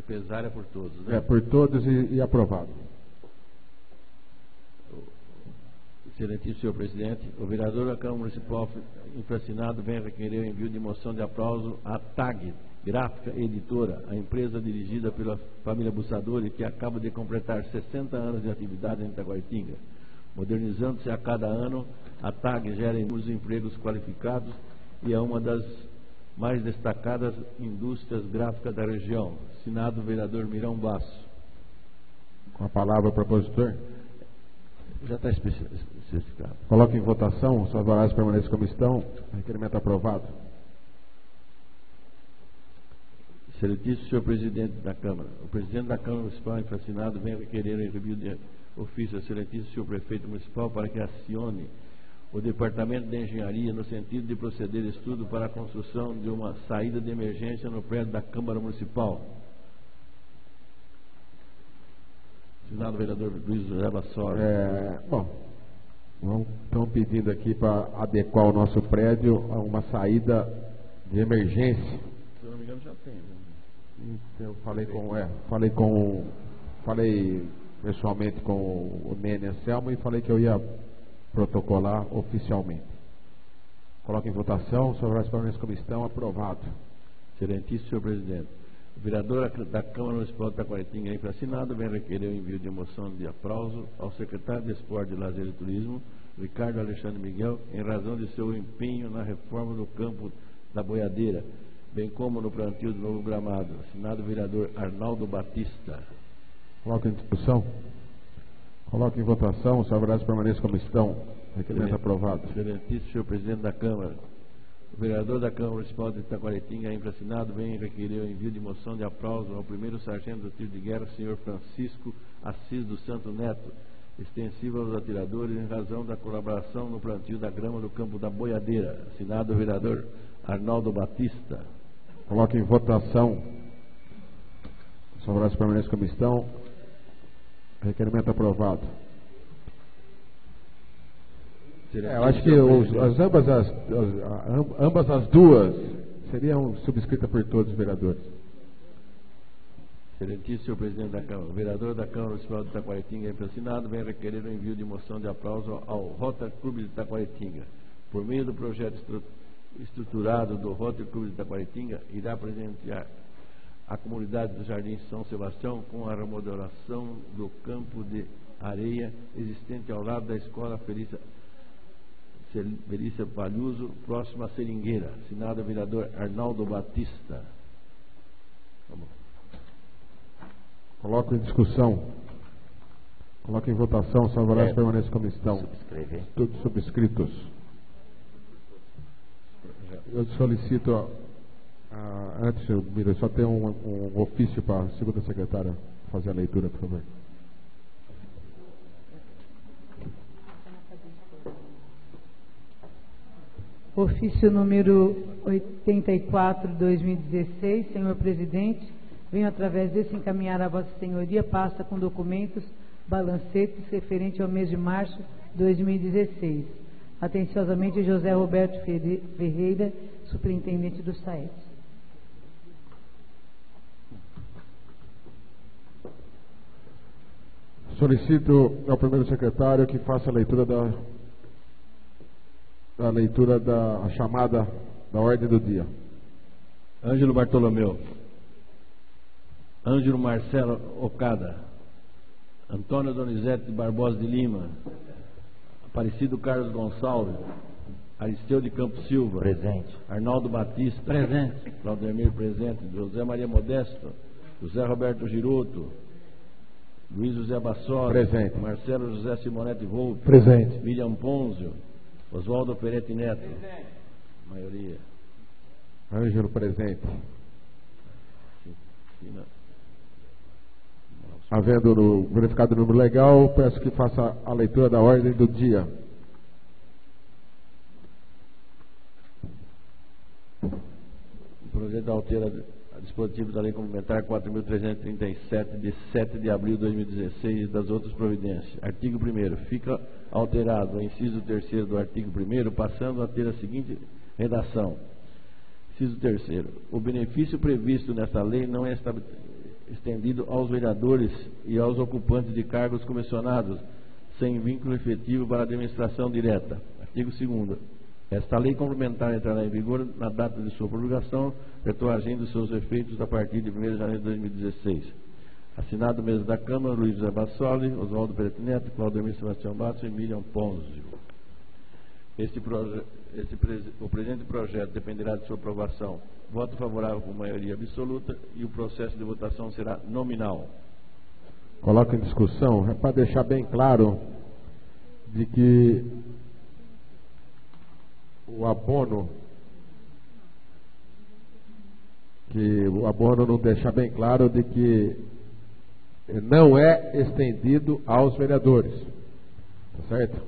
pesar é por todos, né? É por todos e aprovado. Excelentíssimo senhor presidente, o vereador da Câmara Municipal infraassinado vem requerer o envio de moção de aplauso à TAG Gráfica Editora, a empresa dirigida pela família Bussadori, que acaba de completar 60 anos de atividade em Itaguaitinga. Modernizando-se a cada ano, a TAG gera muitos empregos qualificados e é uma das mais destacadas indústrias gráficas da região. Assinado o vereador Mirão Basso. Com a palavra o propositor. Já está especificado. Coloque em votação, suas varas permanecem como estão. Requerimento aprovado. Excelentíssimo senhor presidente da Câmara, o presidente da Câmara Municipal infraassinado vem requerer o envio de ofício ao excelentíssimo senhor prefeito municipal para que acione o Departamento de Engenharia no sentido de proceder estudo para a construção de uma saída de emergência no prédio da Câmara Municipal. Assinado o vereador Luiz José Bassoli. Estão pedindo aqui para adequar o nosso prédio a uma saída de emergência. Se eu não me engano já tem, né? Eu falei pessoalmente com o Nene Anselmo e falei que eu ia protocolar oficialmente. Coloque em votação, sobre as permanências como estão, aprovado. Excelentíssimo senhor presidente, O vereador da Câmara Municipal de Taquaritinga, infraassinado, vem requerer o envio de moção de aplauso ao secretário de Esporte, Lazer e Turismo, Ricardo Alexandre Miguel, em razão de seu empenho na reforma do campo da Boiadeira, bem como no plantio do novo gramado. Assinado o vereador Arnaldo Batista. Coloca em discussão. Coloca em votação. Os favoráveis permaneçam como estão. Requerimento aprovado. Excelentíssimo senhor presidente da Câmara. O vereador da Câmara Municipal de Taquaritinga, infraassinado, vem requerer o envio de moção de aplauso ao primeiro sargento do tiro de guerra, senhor Francisco Assis dos Santos Neto, extensiva aos atiradores em razão da colaboração no plantio da grama do campo da Boiadeira. Assinado o vereador Arnaldo Batista. Coloca em votação. Os favoráveis permaneçam como estão. Requerimento aprovado. Eu acho que ambas as duas seriam subscritas por todos os vereadores. Excelentíssimo senhor presidente da Câmara, o vereador da Câmara Municipal de Taquaritinga, infraassinado, vem requerer o envio de moção de aplauso ao Rotary Clube de Taquaritinga. Por meio do projeto estruturado do Rotary Clube de Taquaritinga, irá presentear a comunidade do Jardim São Sebastião com a remodelação do campo de areia existente ao lado da escola Felícia Palhuso, próximo à Seringueira. Assinado o vereador Arnaldo Batista. Coloco em discussão. Coloco em votação. Os favoráveis permaneçam como estão. Subscrever. Todos subscritos. Eu solicito, antes, Mira, só ter um ofício para a segunda secretária fazer a leitura, por favor. Ofício número 84/2016, senhor presidente, venho através desse encaminhar a Vossa Senhoria pasta com documentos, balancetes referente ao mês de março de 2016. Atenciosamente, José Roberto Ferreira, superintendente do SAES. Solicito ao primeiro secretário que faça a leitura da chamada da ordem do dia. Ângelo Bartolomeu, Ângelo Marcelo Ocada, Antônio Donizete Barbosa de Lima, Aparecido Carlos Gonçalves, Aristeu de Campos Silva, Presente. Arnaldo Batista, Presente. Claudemir, presente. José Maria Modesto, José Roberto Giroto, Luiz José Bassoli, presente. Marcelo José Simonetti Volpe, Presente. William Ponzio, Oswaldo Peretti Neto, presente. Maioria. Ângelo, presente. Havendo verificado o número legal, peço que faça a leitura da ordem do dia. O projeto altera a dispositivo da Lei Complementar 4.337, de 7 de abril de 2016, e das outras providências. Artigo 1º. Fica alterado o inciso 3º do artigo 1º, passando a ter a seguinte redação. Inciso 3º. O benefício previsto nesta lei não é estendido aos vereadores e aos ocupantes de cargos comissionados, sem vínculo efetivo para a administração direta. Artigo 2º. Esta lei complementar entrará em vigor na data de sua promulgação, retroagindo seus efeitos a partir de 1º de janeiro de 2016. Assinado mesa da Câmara, Luiz José Bassoli, Oswaldo Peretti Neto, Claudemir Sebastião Basso e Emílio Ponzio. O presente projeto dependerá de sua aprovação. Voto favorável por maioria absoluta e o processo de votação será nominal. Coloco em discussão, é para deixar bem claro de que o abono não deixa bem claro de que não é estendido aos vereadores, tá certo?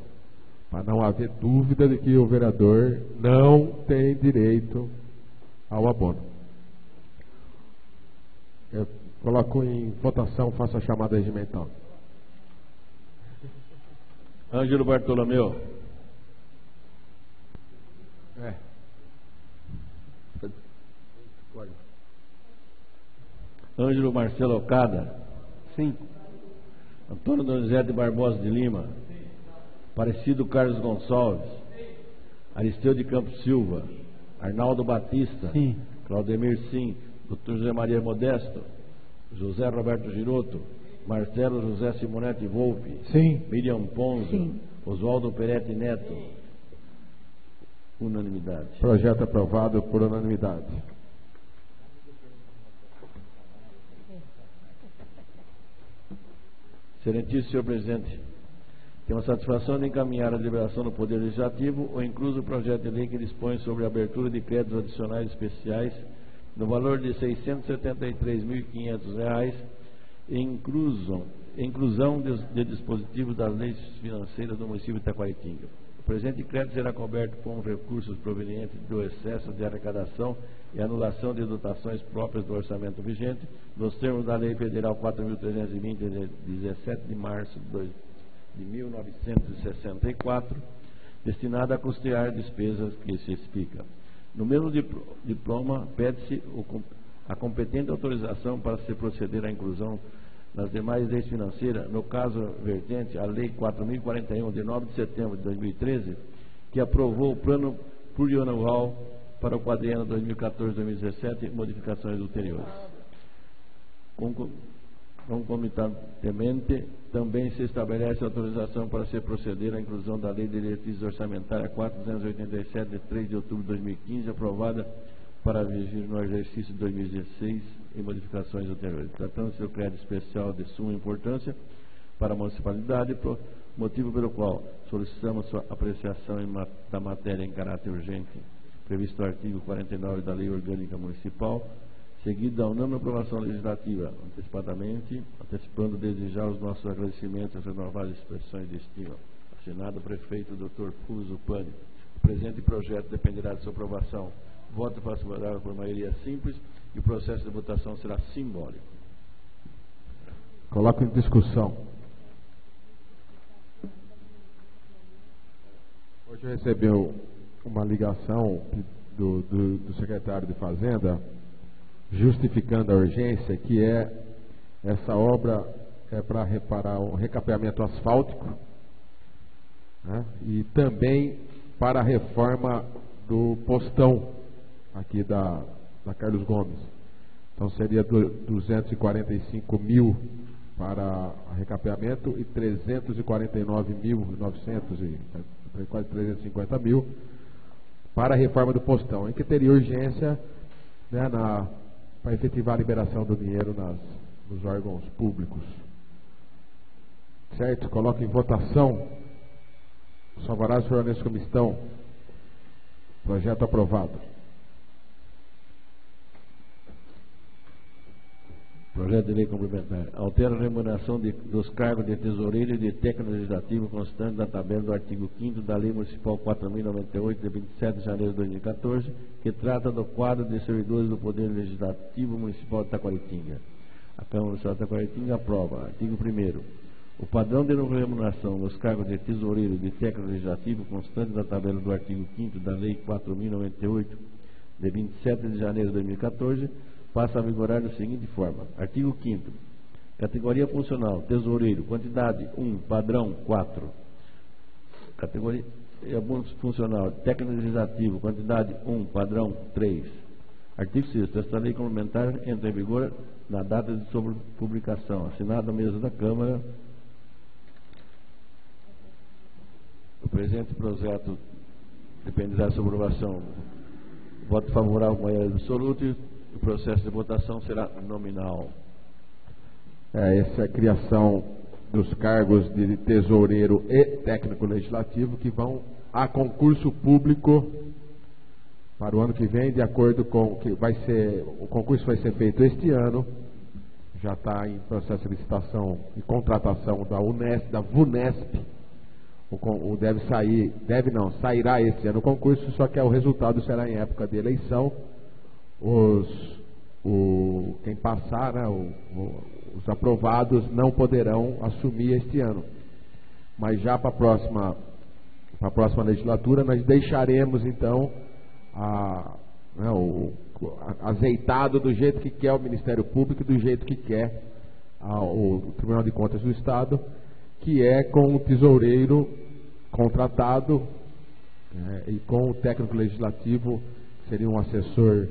Para não haver dúvida de que o vereador não tem direito ao abono. Eu coloco em votação, faço a chamada regimental. Ângelo Bartolomeu. Ângelo Marcelo Ocada. Sim. Antônio Donizete Barbosa de Lima. Aparecido Carlos Gonçalves. Aristeu de Campos Silva. Arnaldo Batista. Sim. Claudemir, sim. Dr. José Maria Modesto, José Roberto Giroto, Marcelo José Simonetti Volpe, Sim. Miriam Ponzo, Sim. Oswaldo Peretti Neto. Unanimidade. Projeto aprovado por unanimidade. Excelentíssimo senhor presidente, tenho a satisfação de encaminhar a deliberação do Poder Legislativo o incluso projeto de lei que dispõe sobre a abertura de créditos adicionais especiais no valor de R$ 673.500 e inclusão de dispositivos das leis financeiras do município de Itaquaritinga. O presente crédito será coberto com recursos provenientes do excesso de arrecadação e anulação de dotações próprias do orçamento vigente, nos termos da Lei Federal 4.320, de 17 de março de 1964, destinada a custear despesas que se explica. No mesmo diploma, pede-se a competente autorização para se proceder à inclusão nas demais leis financeiras, no caso vertente a Lei 4.041, de 9 de setembro de 2013, que aprovou o Plano Plurianual para o quadriênio 2014-2017 e modificações ulteriores. Concomitantemente, também se estabelece autorização para se proceder à inclusão da Lei de Diretrizes Orçamentárias 4.287, de 3 de outubro de 2015, aprovada para vigir no exercício de 2016 e modificações ulteriores. Tratando-se do crédito especial de suma importância para a municipalidade, motivo pelo qual solicitamos sua apreciação da matéria em caráter urgente, previsto no artigo 49 da Lei Orgânica Municipal, seguido da unânime aprovação legislativa, antecipando desde já os nossos agradecimentos às renovadas expressões de estima. Assinado o prefeito Dr. Fulvio Zupani. O presente projeto dependerá de sua aprovação. Voto favorável por maioria simples e o processo de votação será simbólico. Coloco em discussão. Hoje eu recebi uma ligação do secretário de Fazenda justificando a urgência, que essa obra é para reparar um recapeamento asfáltico, né, e também para a reforma do postão aqui da Carlos Gomes. Então seria 245 mil para recapeamento e 349.900, quase 350 mil para a reforma do postão, em que teria urgência, né, para efetivar a liberação do dinheiro nos órgãos públicos. Certo? Coloco em votação. Os favoráveis foram nesse como estão. Projeto aprovado. Projeto de lei complementar. Altera a remuneração dos cargos de tesoureiro e de técnico legislativo constante da tabela do artigo 5º da Lei Municipal 4.098, de 27 de janeiro de 2014, que trata do quadro de servidores do Poder Legislativo Municipal de Itaquaritinga. A Câmara Municipal de Itaquaritinga aprova. Artigo 1º. O padrão de remuneração dos cargos de tesoureiro e de técnico legislativo constante da tabela do artigo 5º da Lei 4.098, de 27 de janeiro de 2014, passa a vigorar da seguinte forma. Artigo 5º. Categoria funcional, tesoureiro, quantidade 1, padrão 4. Categoria funcional, técnico legislativo, quantidade 1, padrão 3. Artigo 6º. Esta lei complementar entra em vigor na data de sua publicação. Assinado à mesa da Câmara. O presente projeto dependerá da sua aprovação. Voto favorável com maioria absoluta e o processo de votação será nominal. Essa é a criação dos cargos de tesoureiro e técnico legislativo que vão a concurso público para o ano que vem, de acordo com que vai ser, o concurso vai ser feito este ano, já está em processo de licitação e contratação da VUNESP. Sairá este ano o concurso, só que o resultado será em época de eleição. Quem passar, né, os aprovados não poderão assumir este ano, mas já para a próxima legislatura nós deixaremos então azeitado do jeito que quer o Ministério Público e do jeito que quer o Tribunal de Contas do Estado, que é com o tesoureiro contratado, e com o técnico legislativo, que seria um assessor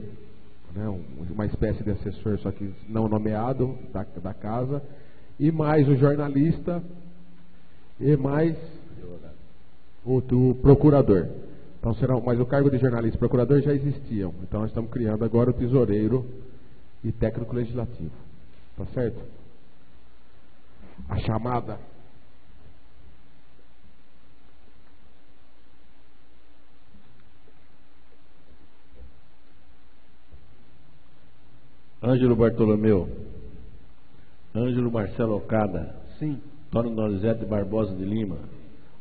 né, uma espécie de assessor, só que não nomeado da casa, e mais o jornalista, e mais o do procurador. Então serão, mas o cargo de jornalista e procurador já existiam. Então nós estamos criando agora o tesoureiro e técnico legislativo. Tá certo? A chamada. Ângelo Bartolomeu. Ângelo Marcelo Okada. Sim. Antônio Donizete Barbosa de Lima.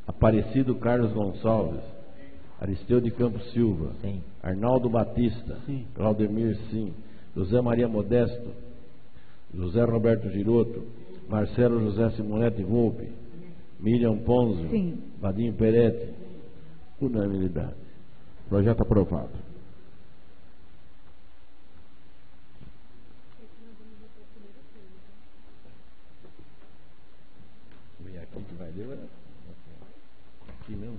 Aparecido Carlos Gonçalves. Aristeu de Campos Silva. Sim. Arnaldo Batista. Sim. Claudemir, sim. José Maria Modesto. José Roberto Giroto. Marcelo José Simonete Volpe. Miriam Ponzo. Sim. Vadinho Peretti. Unanimidade. Projeto aprovado. E aqui que vai ler, aqui mesmo.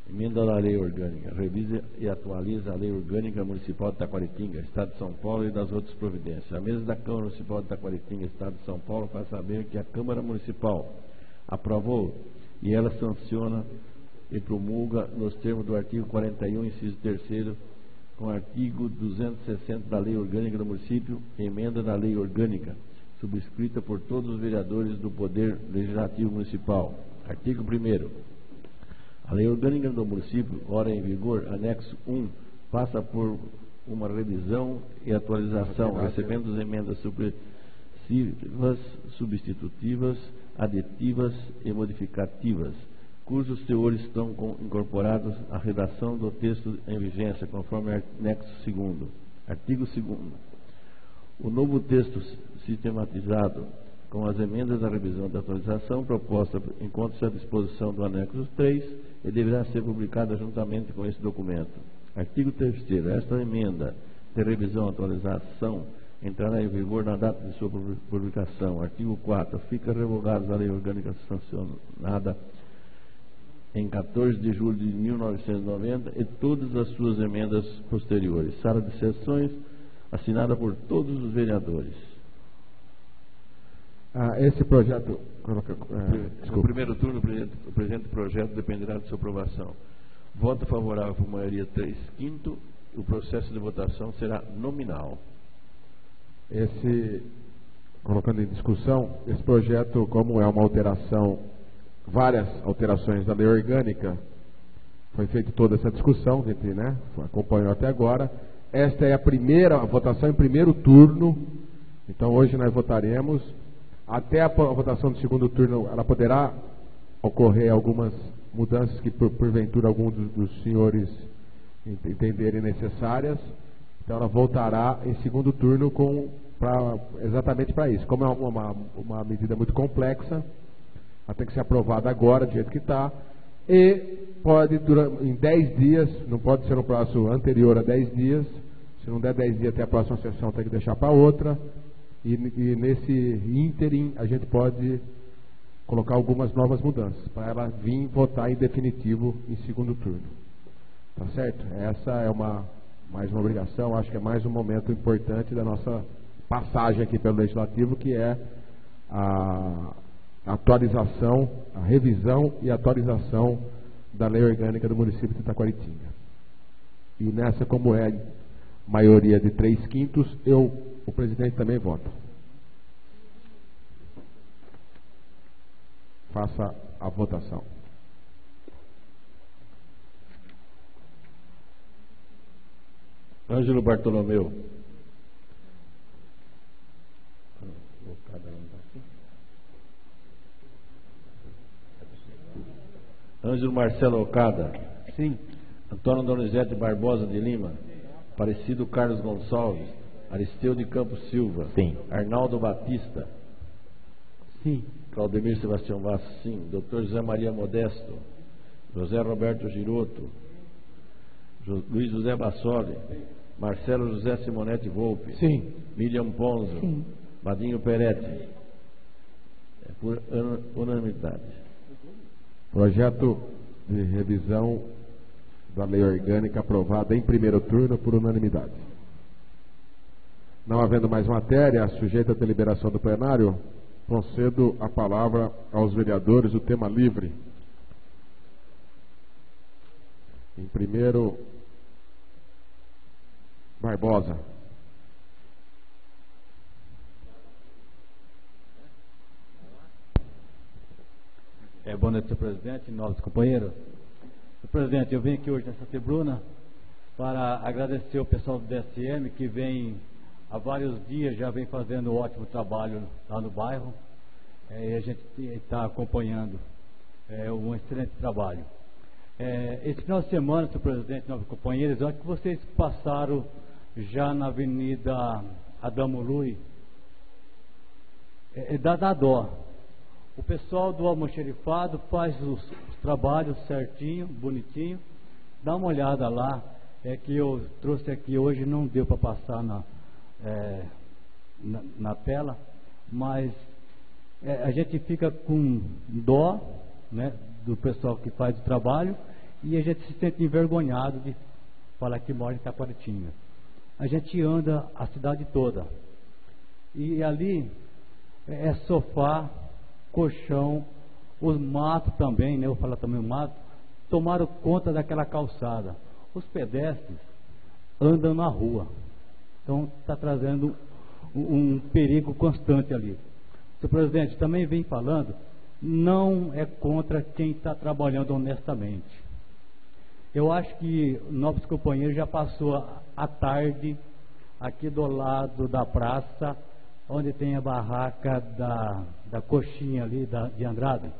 Emenda da Lei Orgânica. Revisa e atualiza a Lei Orgânica Municipal de Taquaritinga, Estado de São Paulo e das outras providências. A mesa da Câmara Municipal de Taquaritinga, Estado de São Paulo, faz saber que a Câmara Municipal aprovou e ela sanciona e promulga nos termos do artigo 41, inciso 3º, com o artigo 260 da Lei Orgânica do Município, emenda da Lei Orgânica, subscrita por todos os vereadores do Poder Legislativo Municipal. Artigo 1º. A Lei Orgânica do Município, ora em vigor, anexo 1, passa por uma revisão e atualização, recebendo as emendas supressivas, substitutivas, aditivas e modificativas, cujos teores estão incorporados à redação do texto em vigência, conforme anexo 2º. Artigo 2º. O novo texto sistematizado com as emendas da revisão da atualização proposta encontra-se à disposição do anexo 3 e deverá ser publicada juntamente com esse documento. Artigo 3º. Esta emenda de revisão e atualização entrará em vigor na data de sua publicação. Artigo 4. Fica revogada a Lei Orgânica sancionada em 14 de julho de 1990 e todas as suas emendas posteriores. Sala de sessões assinada por todos os vereadores. Esse projeto... No primeiro turno, o presente projeto dependerá de sua aprovação. Voto favorável por maioria 3/5. O processo de votação será nominal. Colocando em discussão, esse projeto, como é uma alteração, várias alterações da lei orgânica, foi feita toda essa discussão, a gente, né, acompanhou até agora. Esta é a votação em primeiro turno, então hoje nós votaremos. Até a votação do segundo turno, ela poderá ocorrer algumas mudanças que, porventura, alguns dos senhores entenderem necessárias. Então, ela voltará em segundo turno exatamente para isso. Como é uma medida muito complexa, ela tem que ser aprovada agora, do jeito que está, e pode, em 10 dias, não pode ser no prazo anterior a 10 dias, se não der 10 dias até a próxima sessão, tem que deixar para outra. E nesse ínterim a gente pode colocar algumas novas mudanças para ela vir votar em definitivo em segundo turno. Tá certo? Essa é mais uma obrigação, acho que é mais um momento importante da nossa passagem aqui pelo Legislativo, que é a atualização, a revisão e atualização da Lei Orgânica do município de Taquaritinga. E nessa, como é maioria de 3/5, o presidente também vota. Faça a votação. Ângelo Bartolomeu. Ângelo Marcelo Okada. Sim. Antônio Donizete Barbosa de Lima. Aparecido Carlos Gonçalves. Aristeu de Campos Silva. Sim. Arnaldo Batista. Sim. Claudemir Sebastião Vasco, sim. Dr. José Maria Modesto. José Roberto Giroto. Luiz José Bassoli. Marcelo José Simonete Volpe. Sim. Miriam Ponzo. Sim. Vadinho Peretti. É por unanimidade. Projeto de revisão da lei orgânica aprovada em primeiro turno por unanimidade. Não havendo mais matéria sujeita à deliberação do plenário, concedo a palavra aos vereadores do tema livre. Em primeiro, Barbosa. Boa noite, senhor presidente, nobres companheiros. Senhor presidente, eu venho aqui hoje nessa tribuna para agradecer o pessoal do DSM que vem há vários dias, já vem fazendo um ótimo trabalho lá no bairro, e a gente está acompanhando um excelente trabalho. Esse final de semana, senhor presidente, nobres companheiros, eu acho que vocês passaram já na Avenida Adamo Lui, dá dó. O pessoal do almoxerifado faz os trabalhos certinho, bonitinho. Dá uma olhada lá, que eu trouxe aqui hoje, não deu para passar na tela, mas a gente fica com dó, né, do pessoal que faz o trabalho, e a gente se sente envergonhado de falar que mora em Taquaritinga. A gente anda a cidade toda, e ali é sofá, colchão, os matos também, né? Eu vou falar também o mato, tomaram conta daquela calçada. Os pedestres andam na rua, então está trazendo um perigo constante ali. Senhor presidente, também vem falando, não é contra quem está trabalhando honestamente. Eu acho que nossos companheiros já passou a tarde aqui do lado da praça, onde tem a barraca da coxinha ali, de Andrade.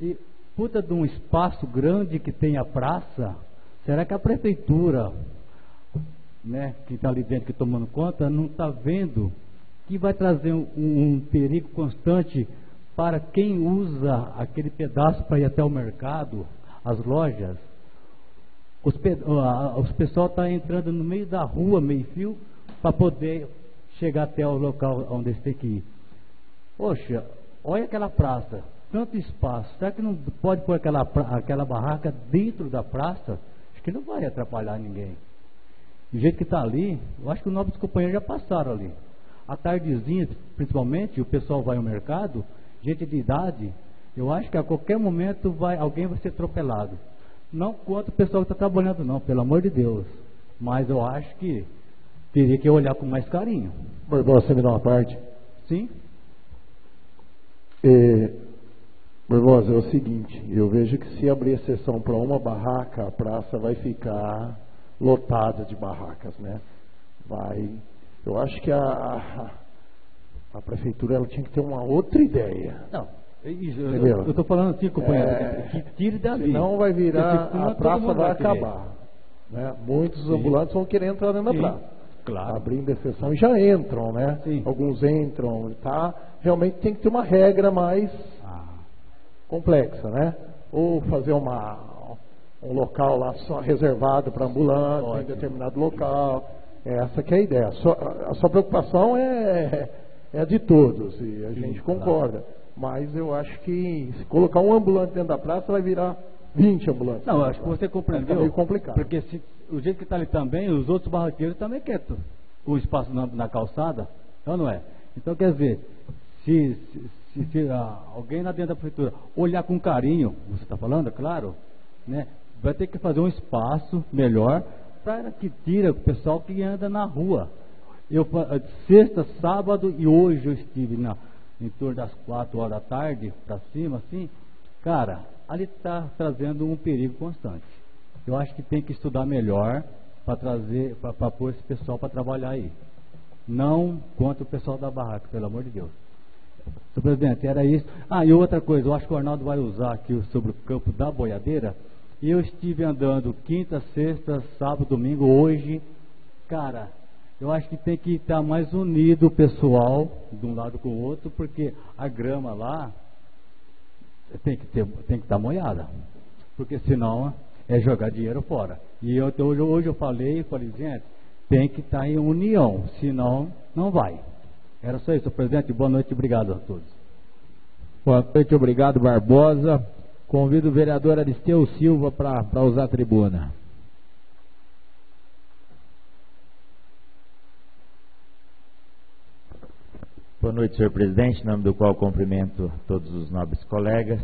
E puta de um espaço grande que tem a praça, será que a prefeitura, né, que está ali dentro, que tomando conta, não está vendo que vai trazer um perigo constante para quem usa aquele pedaço para ir até o mercado, as lojas? Os pessoal está entrando no meio da rua, meio fio, para poder chegar até o local onde eles têm que ir. Poxa, olha aquela praça, tanto espaço, será que não pode pôr aquela barraca dentro da praça? Acho que não vai atrapalhar ninguém. Do jeito que está ali, eu acho que os nobres companheiros já passaram ali. À tardezinha, principalmente, o pessoal vai ao mercado, gente de idade, eu acho que a qualquer momento alguém vai ser atropelado. Não contra o pessoal que está trabalhando não, pelo amor de Deus. Mas eu acho que teria que olhar com mais carinho. Barbosa, você me dá uma parte? Sim. Barbosa, é o seguinte, eu vejo que se abrir exceção para uma barraca, a praça vai ficar lotada de barracas, né? Eu acho que a prefeitura ela tinha que ter uma outra ideia. Não, eu estou falando assim, companheiro, que tire dali. Senão vai virar, a praça vai acabar. Né? Muitos ambulantes vão querer entrar dentro da praça. Claro. Abrindo exceção e já entram, né? Sim. Alguns entram, tá? Realmente tem que ter uma regra mais complexa, né? Ou fazer um local lá só reservado para ambulância, em determinado local. Essa que é a ideia. A sua preocupação é a de todos, e a gente concorda. Claro. Mas eu acho que se colocar um ambulante dentro da praça vai virar 20 ambulantes. Não, eu acho que você compreendeu. É meio complicado. Porque o jeito que está ali também, os outros barraqueiros também querem o espaço na calçada, não é? Então, quer dizer, se alguém lá dentro da prefeitura olhar com carinho, você está falando, é claro, né? Vai ter que fazer um espaço melhor para que tire o pessoal que anda na rua. Sexta, sábado e hoje eu estive em torno das 4 horas da tarde, para cima, assim, cara, ali está trazendo um perigo constante. Eu acho que tem que estudar melhor para pôr esse pessoal para trabalhar aí. Não contra o pessoal da barraca, pelo amor de Deus. Senhor presidente, era isso. E outra coisa, eu acho que o Arnaldo vai usar aqui sobre o campo da boiadeira. E eu estive andando quinta, sexta, sábado, domingo, hoje. Cara, eu acho que tem que estar mais unido o pessoal de um lado com o outro, porque a grama lá tem que estar molhada, porque senão é jogar dinheiro fora. E hoje eu falei, gente, tem que estar em união, senão não vai. Era só isso, presidente. Boa noite e obrigado a todos. Boa noite, obrigado, Barbosa. Convido o vereador Aristeu Silva para usar a tribuna. Boa noite, senhor presidente, em nome do qual cumprimento todos os nobres colegas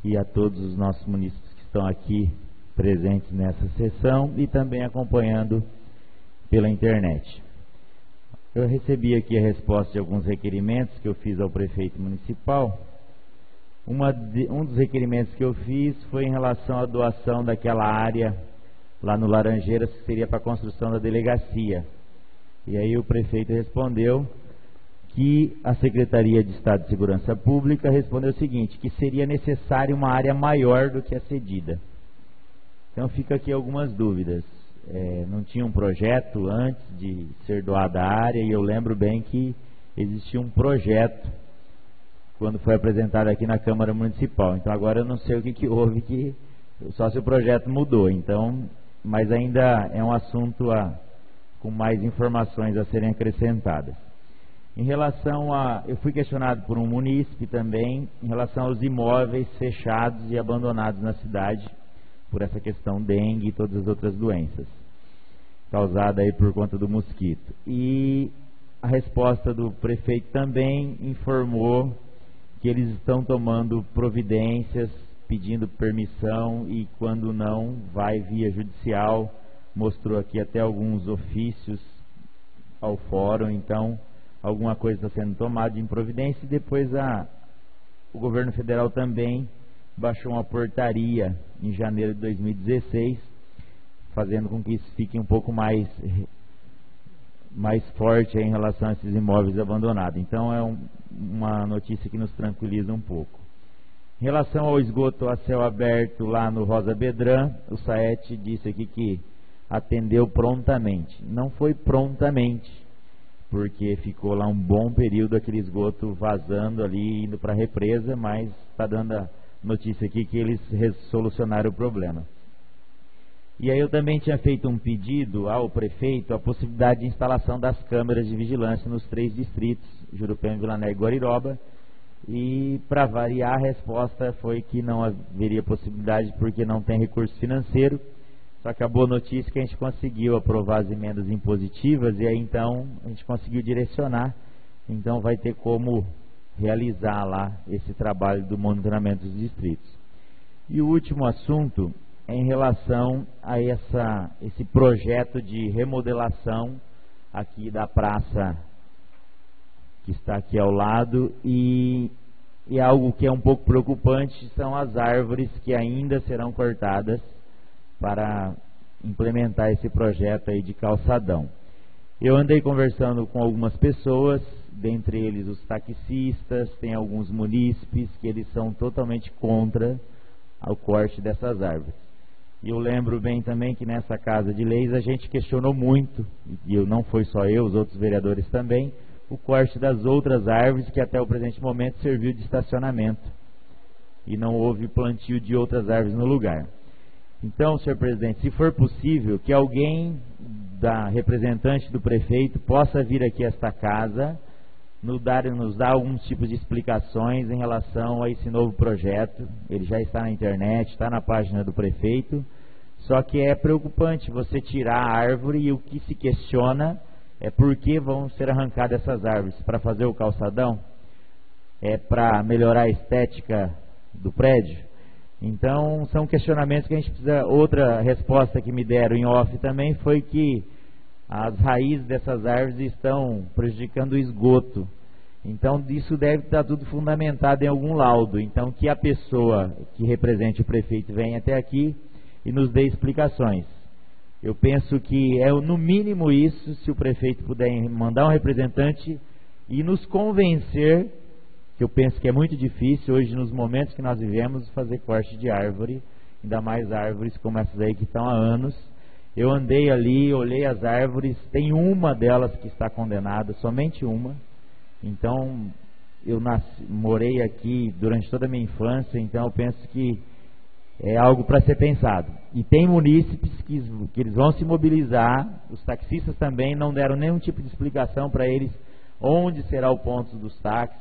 e a todos os nossos munícipes que estão aqui presentes nessa sessão e também acompanhando pela internet. Eu recebi aqui a resposta de alguns requerimentos que eu fiz ao prefeito municipal. Um dos requerimentos que eu fiz foi em relação à doação daquela área lá no Laranjeiras, que seria para a construção da delegacia. E aí o prefeito respondeu que a Secretaria de Estado de Segurança Pública respondeu o seguinte, que seria necessário uma área maior do que a cedida. Então fica aqui algumas dúvidas. Não tinha um projeto antes de ser doada a área, e eu lembro bem que existia um projeto quando foi apresentado aqui na Câmara Municipal. Então agora eu não sei o que houve, só se o projeto mudou. Então, mas ainda é um assunto com mais informações a serem acrescentadas. Em relação eu fui questionado por um munícipe também, em relação aos imóveis fechados e abandonados na cidade, por essa questão dengue e todas as outras doenças, causada aí por conta do mosquito. E a resposta do prefeito também informou que eles estão tomando providências, pedindo permissão, e quando não, vai via judicial. Mostrou aqui até alguns ofícios ao fórum, então alguma coisa está sendo tomada em providência. E depois o governo federal também baixou uma portaria em janeiro de 2016, fazendo com que isso fique um pouco mais forte em relação a esses imóveis abandonados. Então é uma notícia que nos tranquiliza um pouco. Em relação ao esgoto a céu aberto lá no Rosa Bedran, o SAET disse aqui que atendeu prontamente. Não foi prontamente, porque ficou lá um bom período aquele esgoto vazando ali, indo para a represa, mas está dando a notícia aqui que eles solucionaram o problema. E aí eu também tinha feito um pedido ao prefeito a possibilidade de instalação das câmeras de vigilância nos 3 distritos, Jurupema, Vila Nova e Guariroba, e para variar a resposta foi que não haveria possibilidade porque não tem recurso financeiro. Só que a boa notícia é que a gente conseguiu aprovar as emendas impositivas, e aí então a gente conseguiu direcionar, então vai ter como realizar lá esse trabalho do monitoramento dos distritos. E o último assunto é em relação a esse projeto de remodelação aqui da praça que está aqui ao lado, e algo que é um pouco preocupante são as árvores que ainda serão cortadas para implementar esse projeto aí de calçadão. Eu andei conversando com algumas pessoas, dentre eles os taxistas, tem alguns munícipes que eles são totalmente contra o corte dessas árvores. E eu lembro bem também que nessa Casa de Leis a gente questionou muito, e não foi só eu, os outros vereadores também, o corte das outras árvores que até o presente momento serviu de estacionamento, e não houve plantio de outras árvores no lugar. Então, senhor presidente, se for possível, que alguém representante do prefeito possa vir aqui a esta casa, nos dar alguns tipos de explicações em relação a esse novo projeto. Ele já está na internet, está na página do prefeito, só que é preocupante você tirar a árvore, e o que se questiona é por que vão ser arrancadas essas árvores. Para fazer o calçadão? É para melhorar a estética do prédio? Então são questionamentos que a gente precisa. Outra resposta que me deram em off também foi que as raízes dessas árvores estão prejudicando o esgoto. Então isso deve estar tudo fundamentado em algum laudo. Então que a pessoa que represente o prefeito venha até aqui e nos dê explicações. Eu penso que é no mínimo isso, se o prefeito puder mandar um representante e nos convencer, que eu penso que é muito difícil hoje, nos momentos que nós vivemos, fazer corte de árvore, ainda mais árvores como essas aí que estão há anos. Eu andei ali, olhei as árvores, tem uma delas que está condenada, somente uma. Então, eu morei aqui durante toda a minha infância, então eu penso que é algo para ser pensado. E tem munícipes que eles vão se mobilizar, os taxistas também não deram nenhum tipo de explicação para eles onde será o ponto dos táxis,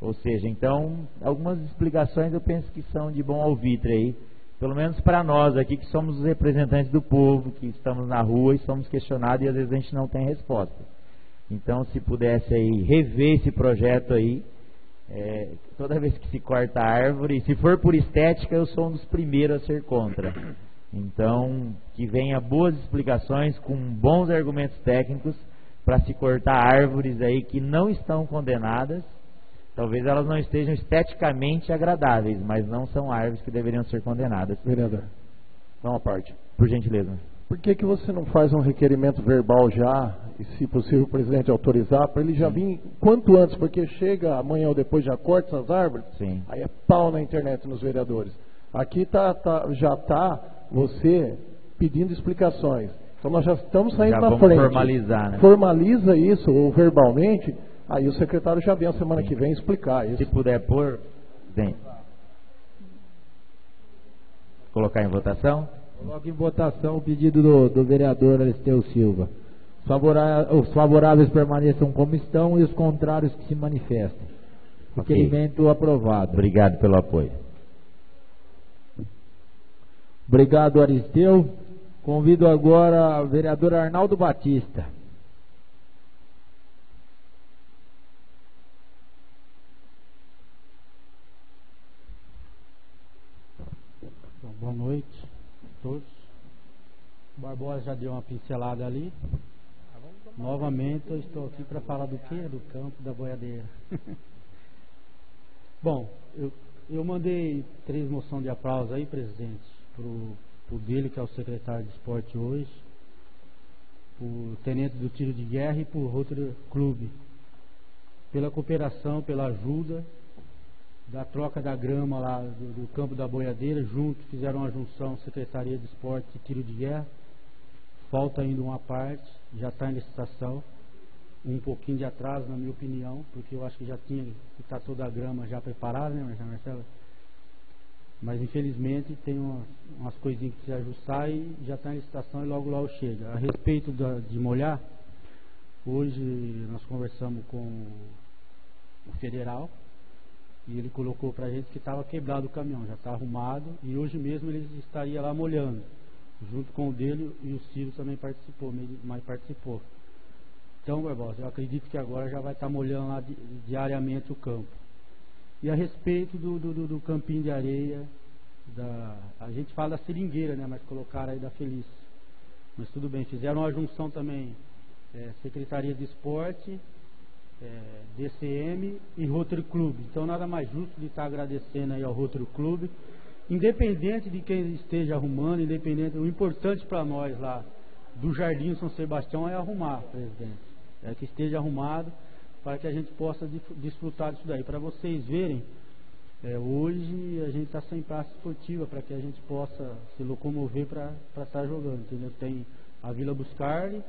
ou seja, então, algumas explicações eu penso que são de bom alvitre aí, pelo menos para nós aqui que somos os representantes do povo, que estamos na rua e somos questionados e às vezes a gente não tem resposta. Então, se pudesse aí rever esse projeto aí, toda vez que se corta a árvore, se for por estética, eu sou um dos primeiros a ser contra. Então, que venha boas explicações com bons argumentos técnicos para se cortar árvores aí que não estão condenadas. Talvez elas não estejam esteticamente agradáveis, mas não são árvores que deveriam ser condenadas. Vereador, dá uma parte. Por gentileza. Por que você não faz um requerimento verbal já, e se possível o presidente autorizar, para ele já vir quanto antes, porque chega amanhã ou depois já corta essas árvores, Sim. Aí é pau na internet nos vereadores. Aqui já está você pedindo explicações. Então nós já estamos saindo na frente. Formalizar, né? Formaliza isso, ou verbalmente, aí o secretário já vem a semana que vem explicar isso. Se puder pôr, vem. Colocar em votação? Coloque em votação o pedido do vereador Aristeu Silva. Os favoráveis permaneçam como estão e os contrários que se manifestem. Requerimento aprovado. Obrigado pelo apoio. Obrigado, Aristeu. Convido agora o vereador Arnaldo Batista. Boa noite a todos. O Barbosa já deu uma pincelada ali. Novamente eu estou aqui para falar do quê? Do campo da boiadeira. Bom, eu mandei 3 moções de aplauso aí, presidente, pro dele, que é o secretário de esporte hoje, pro tenente do tiro de guerra e pro Rotary Clube, pela cooperação, pela ajuda, da troca da grama lá do campo da boiadeira, junto, fizeram uma junção, Secretaria de Esporte e Tiro de Guerra. Falta ainda uma parte, já está em licitação, um pouquinho de atraso na minha opinião, porque eu acho que já tinha que estar toda a grama já preparada, né, Marcelo? Mas infelizmente tem umas coisinhas que precisa ajustar e já está em licitação e logo chega. A respeito de molhar, hoje nós conversamos com o federal, e ele colocou para a gente que estava quebrado o caminhão, já está arrumado, e hoje mesmo ele estaria lá molhando, junto com o dele, e o Ciro também participou, mas participou. Então, Barbosa, eu acredito que agora já vai estar molhando lá diariamente o campo. E a respeito do campinho de areia, a gente fala da seringueira, né, mas colocaram aí da Feliz. Mas tudo bem, fizeram uma junção também, Secretaria de Esporte, DCM e Rotary Clube. Então nada mais justo de estar agradecendo aí ao Rotary Clube, independente de quem esteja arrumando, independente, o importante para nós lá do Jardim São Sebastião é arrumar, presidente, é que esteja arrumado para que a gente possa desfrutar disso daí. Para vocês verem, hoje a gente está sem praça esportiva para que a gente possa se locomover para estar jogando, entendeu? Tem a Vila Buscarli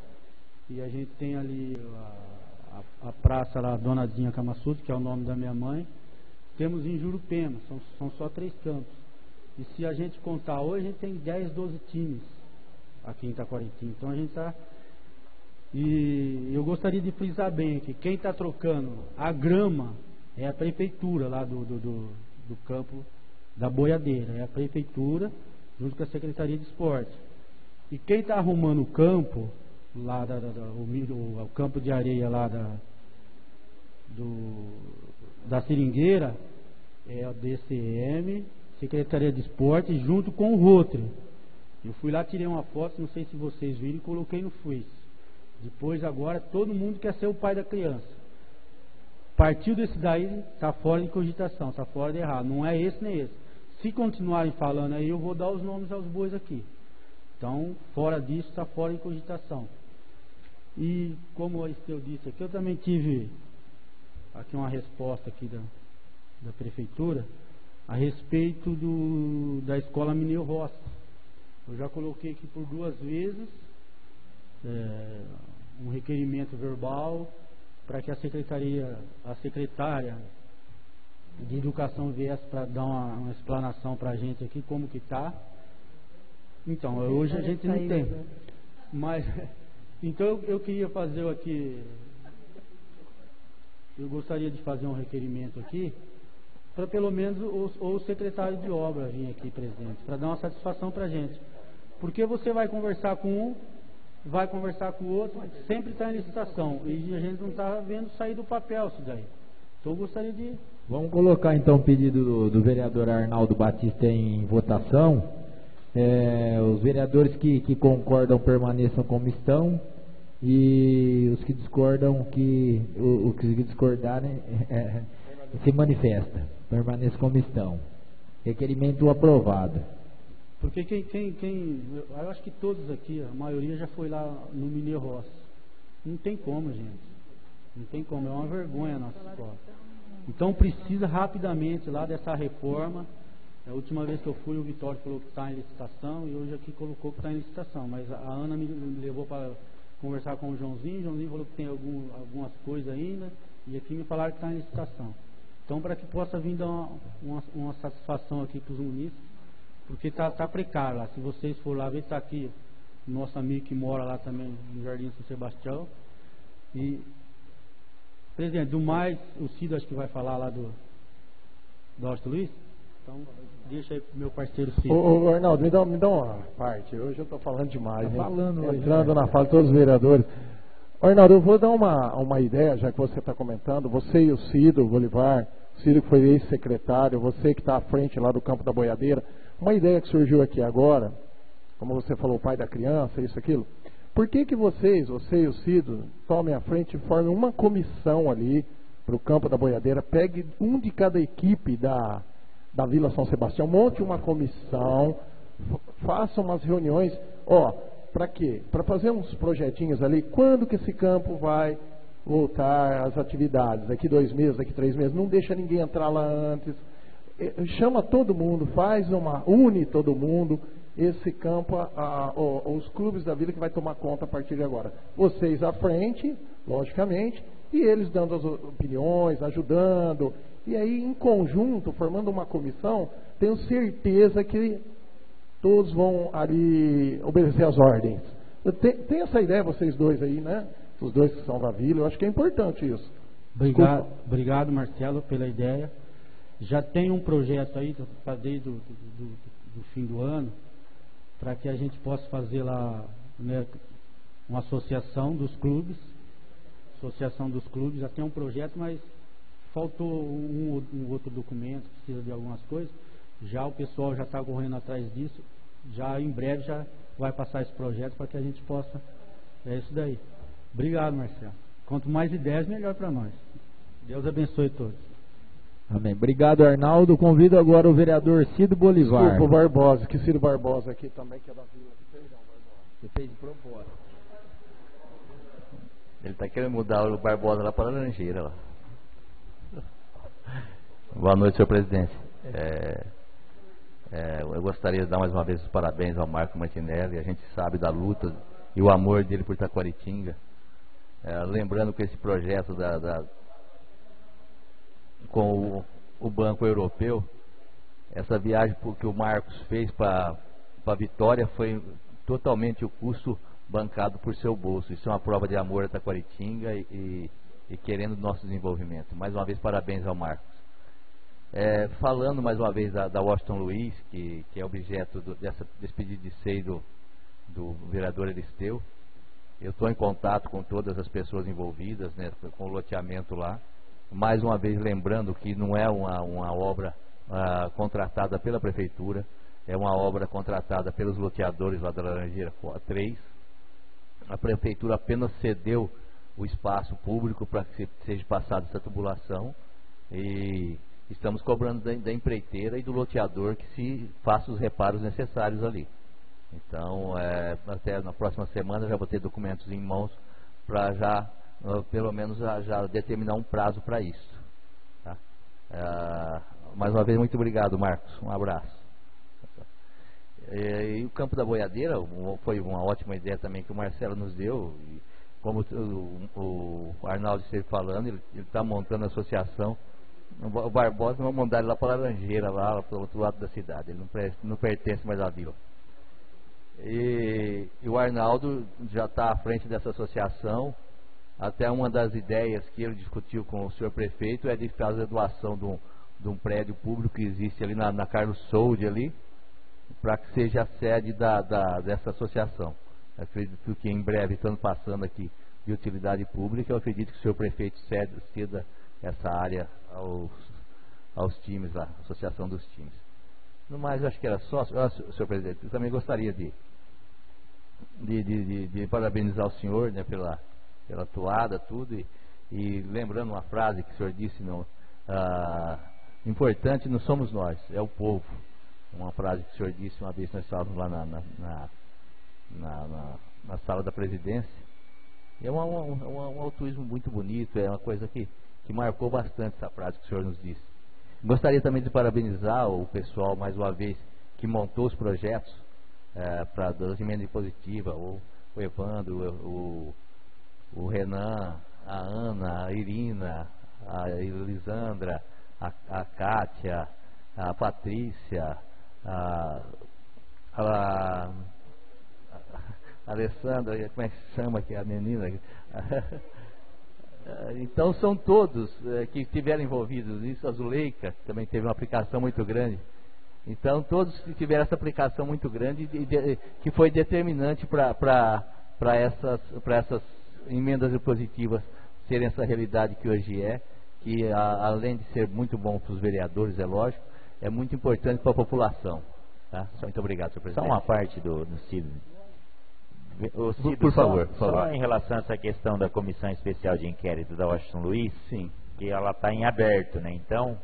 e a gente tem ali a praça lá, Dona Dinha Camassuto, que é o nome da minha mãe. Temos em Jurupema, são só 3 campos. E se a gente contar hoje, a gente tem 10, 12 times aqui em Itaquaritinga. Então a gente está... E eu gostaria de frisar bem que quem está trocando a grama é a prefeitura lá do campo da boiadeira. É a prefeitura junto com a Secretaria de Esporte. E quem está arrumando o campo lá o campo de areia lá da seringueira é a DCM, Secretaria de Esporte, junto com o Rotary. Eu fui lá, tirei uma foto, não sei se vocês viram, e coloquei no Face. Depois agora todo mundo quer ser o pai da criança. Partiu desse daí, está fora de cogitação, está fora de errado. Não é esse nem esse. Se continuarem falando aí, eu vou dar os nomes aos bois aqui. Então, fora disso, está fora de cogitação. E como o Aristeu disse aqui, eu também tive aqui uma resposta aqui da prefeitura a respeito da escola Mineiro Rossi. Eu já coloquei aqui por 2 vezes um requerimento verbal para que a secretária de Educação viesse para dar uma explanação para a gente aqui como que está. Então, hoje a gente não tem. Mas... Então eu queria fazer aqui eu gostaria de fazer um requerimento aqui, para pelo menos o secretário de obra vir aqui presente, para dar uma satisfação para a gente. Porque você vai conversar com um, vai conversar com o outro, sempre está em licitação, e a gente não está vendo sair do papel isso daí. Então eu gostaria de... Vamos colocar então o pedido do vereador Arnaldo Batista em votação. Os vereadores que concordam permaneçam como estão, e os que discordam, os que discordarem se manifesta, permaneçam como estão. Requerimento aprovado. Porque eu acho que todos aqui, a maioria já foi lá no Mineiro Rossi. Não tem como, gente. Não tem como, é uma vergonha a nossa escola. Então precisa rapidamente lá dessa reforma. A última vez que eu fui, o Vitório falou que está em licitação, e hoje aqui colocou que está em licitação. Mas a Ana me levou para conversar com o Joãozinho. O Joãozinho falou que tem algumas coisas ainda, e aqui me falaram que está em licitação. Então, para que possa vir dar uma satisfação aqui para os munícipes, porque está precário lá. Se vocês for lá ver, está aqui o nosso amigo que mora lá também no Jardim São Sebastião. E, presidente, do mais, o Cido acho que vai falar lá do Horto Luiz. Então, deixa aí pro meu parceiro Cido. Ô Arnaldo, me dá uma parte. Hoje eu estou falando demais. Tá falando hoje, entrando na fala de todos os vereadores. Arnaldo, eu vou dar uma ideia, já que você está comentando. Você e o Cido Bolivar, Cido que foi ex-secretário, você que está à frente lá do Campo da Boiadeira. Uma ideia que surgiu aqui agora, como você falou, o pai da criança, isso, aquilo. Por que você e o Cido tomem a frente e formem uma comissão ali para o Campo da Boiadeira, pegue um de cada equipe da Vila São Sebastião, monte uma comissão, faça umas reuniões, para quê? Para fazer uns projetinhos ali, quando que esse campo vai voltar às atividades, daqui 2 meses, daqui 3 meses, não deixa ninguém entrar lá antes, chama todo mundo, une todo mundo, esse campo, os clubes da vila que vai tomar conta a partir de agora. Vocês à frente, logicamente, e eles dando as opiniões, ajudando, e aí em conjunto, formando uma comissão, tenho certeza que todos vão ali obedecer às ordens. Tem essa ideia, vocês dois aí, né? Os dois que são da vila, eu acho que é importante isso. Obrigado, Marcelo, pela ideia. Já tem um projeto aí, desde do fim do ano, para que a gente possa fazer lá, né, uma associação dos clubes. Já tem um projeto, mas faltou um outro documento, precisa de algumas coisas. Já o pessoal já está correndo atrás disso. Já em breve já vai passar esse projeto para que a gente possa. É isso daí. Obrigado, Marcelo. Quanto mais ideias, melhor para nós. Deus abençoe todos. Amém. Obrigado, Arnaldo. Convido agora o vereador Cido Bolivar. Desculpa, o Barbosa, que Cido Barbosa aqui também, que é da vila. Perdão, Barbosa. Você fez de propósito. Ele está querendo mudar o Barbosa lá para a Laranjeira. Lá. Boa noite, senhor presidente. Eu gostaria de dar mais uma vez os parabéns ao Marco Martinelli. A gente sabe da luta e o amor dele por Taquaritinga. Lembrando que esse projeto com o Banco Europeu, essa viagem que o Marcos fez para Vitória foi totalmente o custo bancado por seu bolso. Isso é uma prova de amor a Taquaritinga e querendo o nosso desenvolvimento. Mais uma vez, parabéns ao Marcos. Falando mais uma vez da Washington Luiz, que é objeto desse pedido de SEI do vereador Elisteu, eu estou em contato com todas as pessoas envolvidas, né, com o loteamento lá. Mais uma vez lembrando que não é uma obra contratada pela prefeitura, é uma obra contratada pelos loteadores lá da Laranjeira 3. A prefeitura apenas cedeu o espaço público para que seja passada essa tubulação, e estamos cobrando da empreiteira e do loteador que se faça os reparos necessários ali. Então, até na próxima semana já vou ter documentos em mãos para já, pelo menos, já determinar um prazo para isso. Tá? Mais uma vez, muito obrigado, Marcos. Um abraço. E o Campo da Boiadeira foi uma ótima ideia também que o Marcelo nos deu. E como o Arnaldo esteve falando, ele está montando a associação. O Barbosa, vamos mandar ele lá para a Laranjeira, lá para o outro lado da cidade. Ele não pertence mais à vila. E o Arnaldo já está à frente dessa associação. Até uma das ideias que ele discutiu com o senhor prefeito é de fazer a doação de um prédio público que existe ali na Carlos Soldi ali, para que seja a sede dessa associação. Eu acredito que em breve, estando passando aqui de utilidade pública, eu acredito que o senhor prefeito ceda essa área aos times lá, associação dos times. No mais, eu acho que era só, senhor presidente, eu também gostaria de parabenizar o senhor, né, pela toada, tudo, e lembrando uma frase que o senhor disse, importante não somos nós, é o povo. Uma frase que o senhor disse uma vez, nós estávamos lá na sala da presidência. É um altruísmo muito bonito, é uma coisa que marcou bastante essa frase que o senhor nos disse. Gostaria também de parabenizar o pessoal, mais uma vez, que montou os projetos para a emenda impositiva, o Evandro, o Renan, a Ana, a Irina, a Elisandra, a Kátia, a Patrícia, a Alessandra, como é que se chama aqui a menina? Então são todos que estiveram envolvidos nisso. A Zuleika, que também teve uma aplicação muito grande. Então todos tiveram essa aplicação muito grande que foi determinante para essas emendas impositivas serem essa realidade que hoje é, que além de ser muito bom para os vereadores, é lógico, é muito importante para a população. Tá? Muito obrigado, senhor presidente. Só uma parte do Cid. Cid, por favor. Só em relação a essa questão da Comissão Especial de Inquérito da Washington Luiz, sim, que ela está em aberto, né? Então,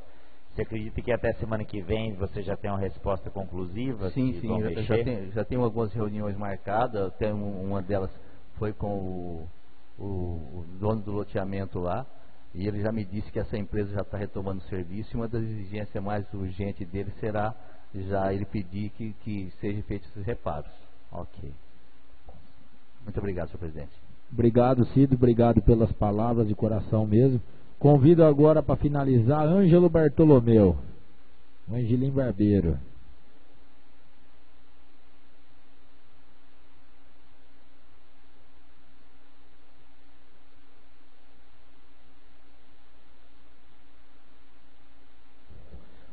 você acredita que até semana que vem você já tem uma resposta conclusiva? Sim, já tenho algumas reuniões marcadas, até uma delas foi com o dono do loteamento lá, e ele já me disse que essa empresa já está retomando o serviço, e uma das exigências mais urgentes dele será já ele pedir que sejam feitos esses reparos. Ok. Muito obrigado, senhor presidente. Obrigado, Cido, obrigado pelas palavras de coração mesmo. Convido agora para finalizar Ângelo Bartolomeu, o Angelim Barbeiro.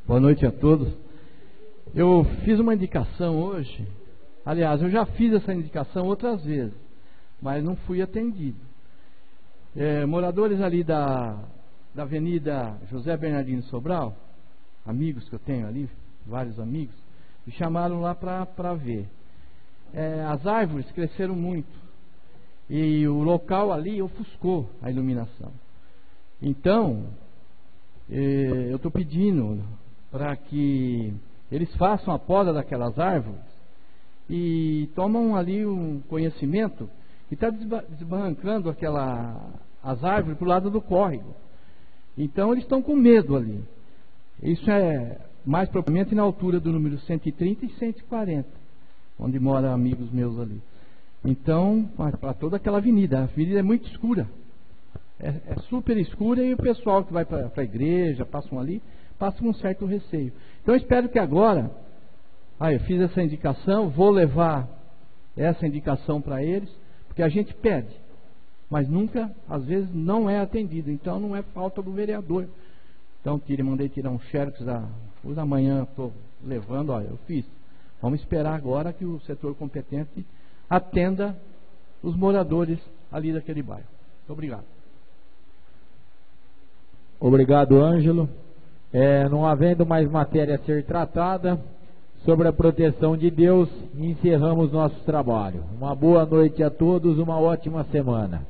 Boa noite a todos. Eu fiz uma indicação hoje. Aliás, eu já fiz essa indicação outras vezes, mas não fui atendido. Moradores ali da Avenida José Bernardino Sobral, amigos que eu tenho ali, vários amigos, me chamaram lá para ver. As árvores cresceram muito e o local ali ofuscou a iluminação. Então, eu estou pedindo para que eles façam a poda daquelas árvores e tomam ali um conhecimento que está desbarrancando as árvores para o lado do córrego. Então eles estão com medo ali. Isso é mais propriamente na altura do número 130 e 140, onde moram amigos meus ali. Então, para toda aquela avenida, a avenida é muito escura. É super escura, e o pessoal que vai para a igreja, passam ali, passa com um certo receio. Então eu espero que agora, eu fiz essa indicação, vou levar essa indicação para eles, porque a gente pede, mas nunca, às vezes, não é atendido. Então não é falta do vereador. Então mandei tirar um xerox hoje da manhã, estou levando, eu fiz. Vamos esperar agora que o setor competente atenda os moradores ali daquele bairro. Muito obrigado. Obrigado, Ângelo. Não havendo mais matéria a ser tratada sobre a proteção de Deus, encerramos nosso trabalho. Uma boa noite a todos, uma ótima semana.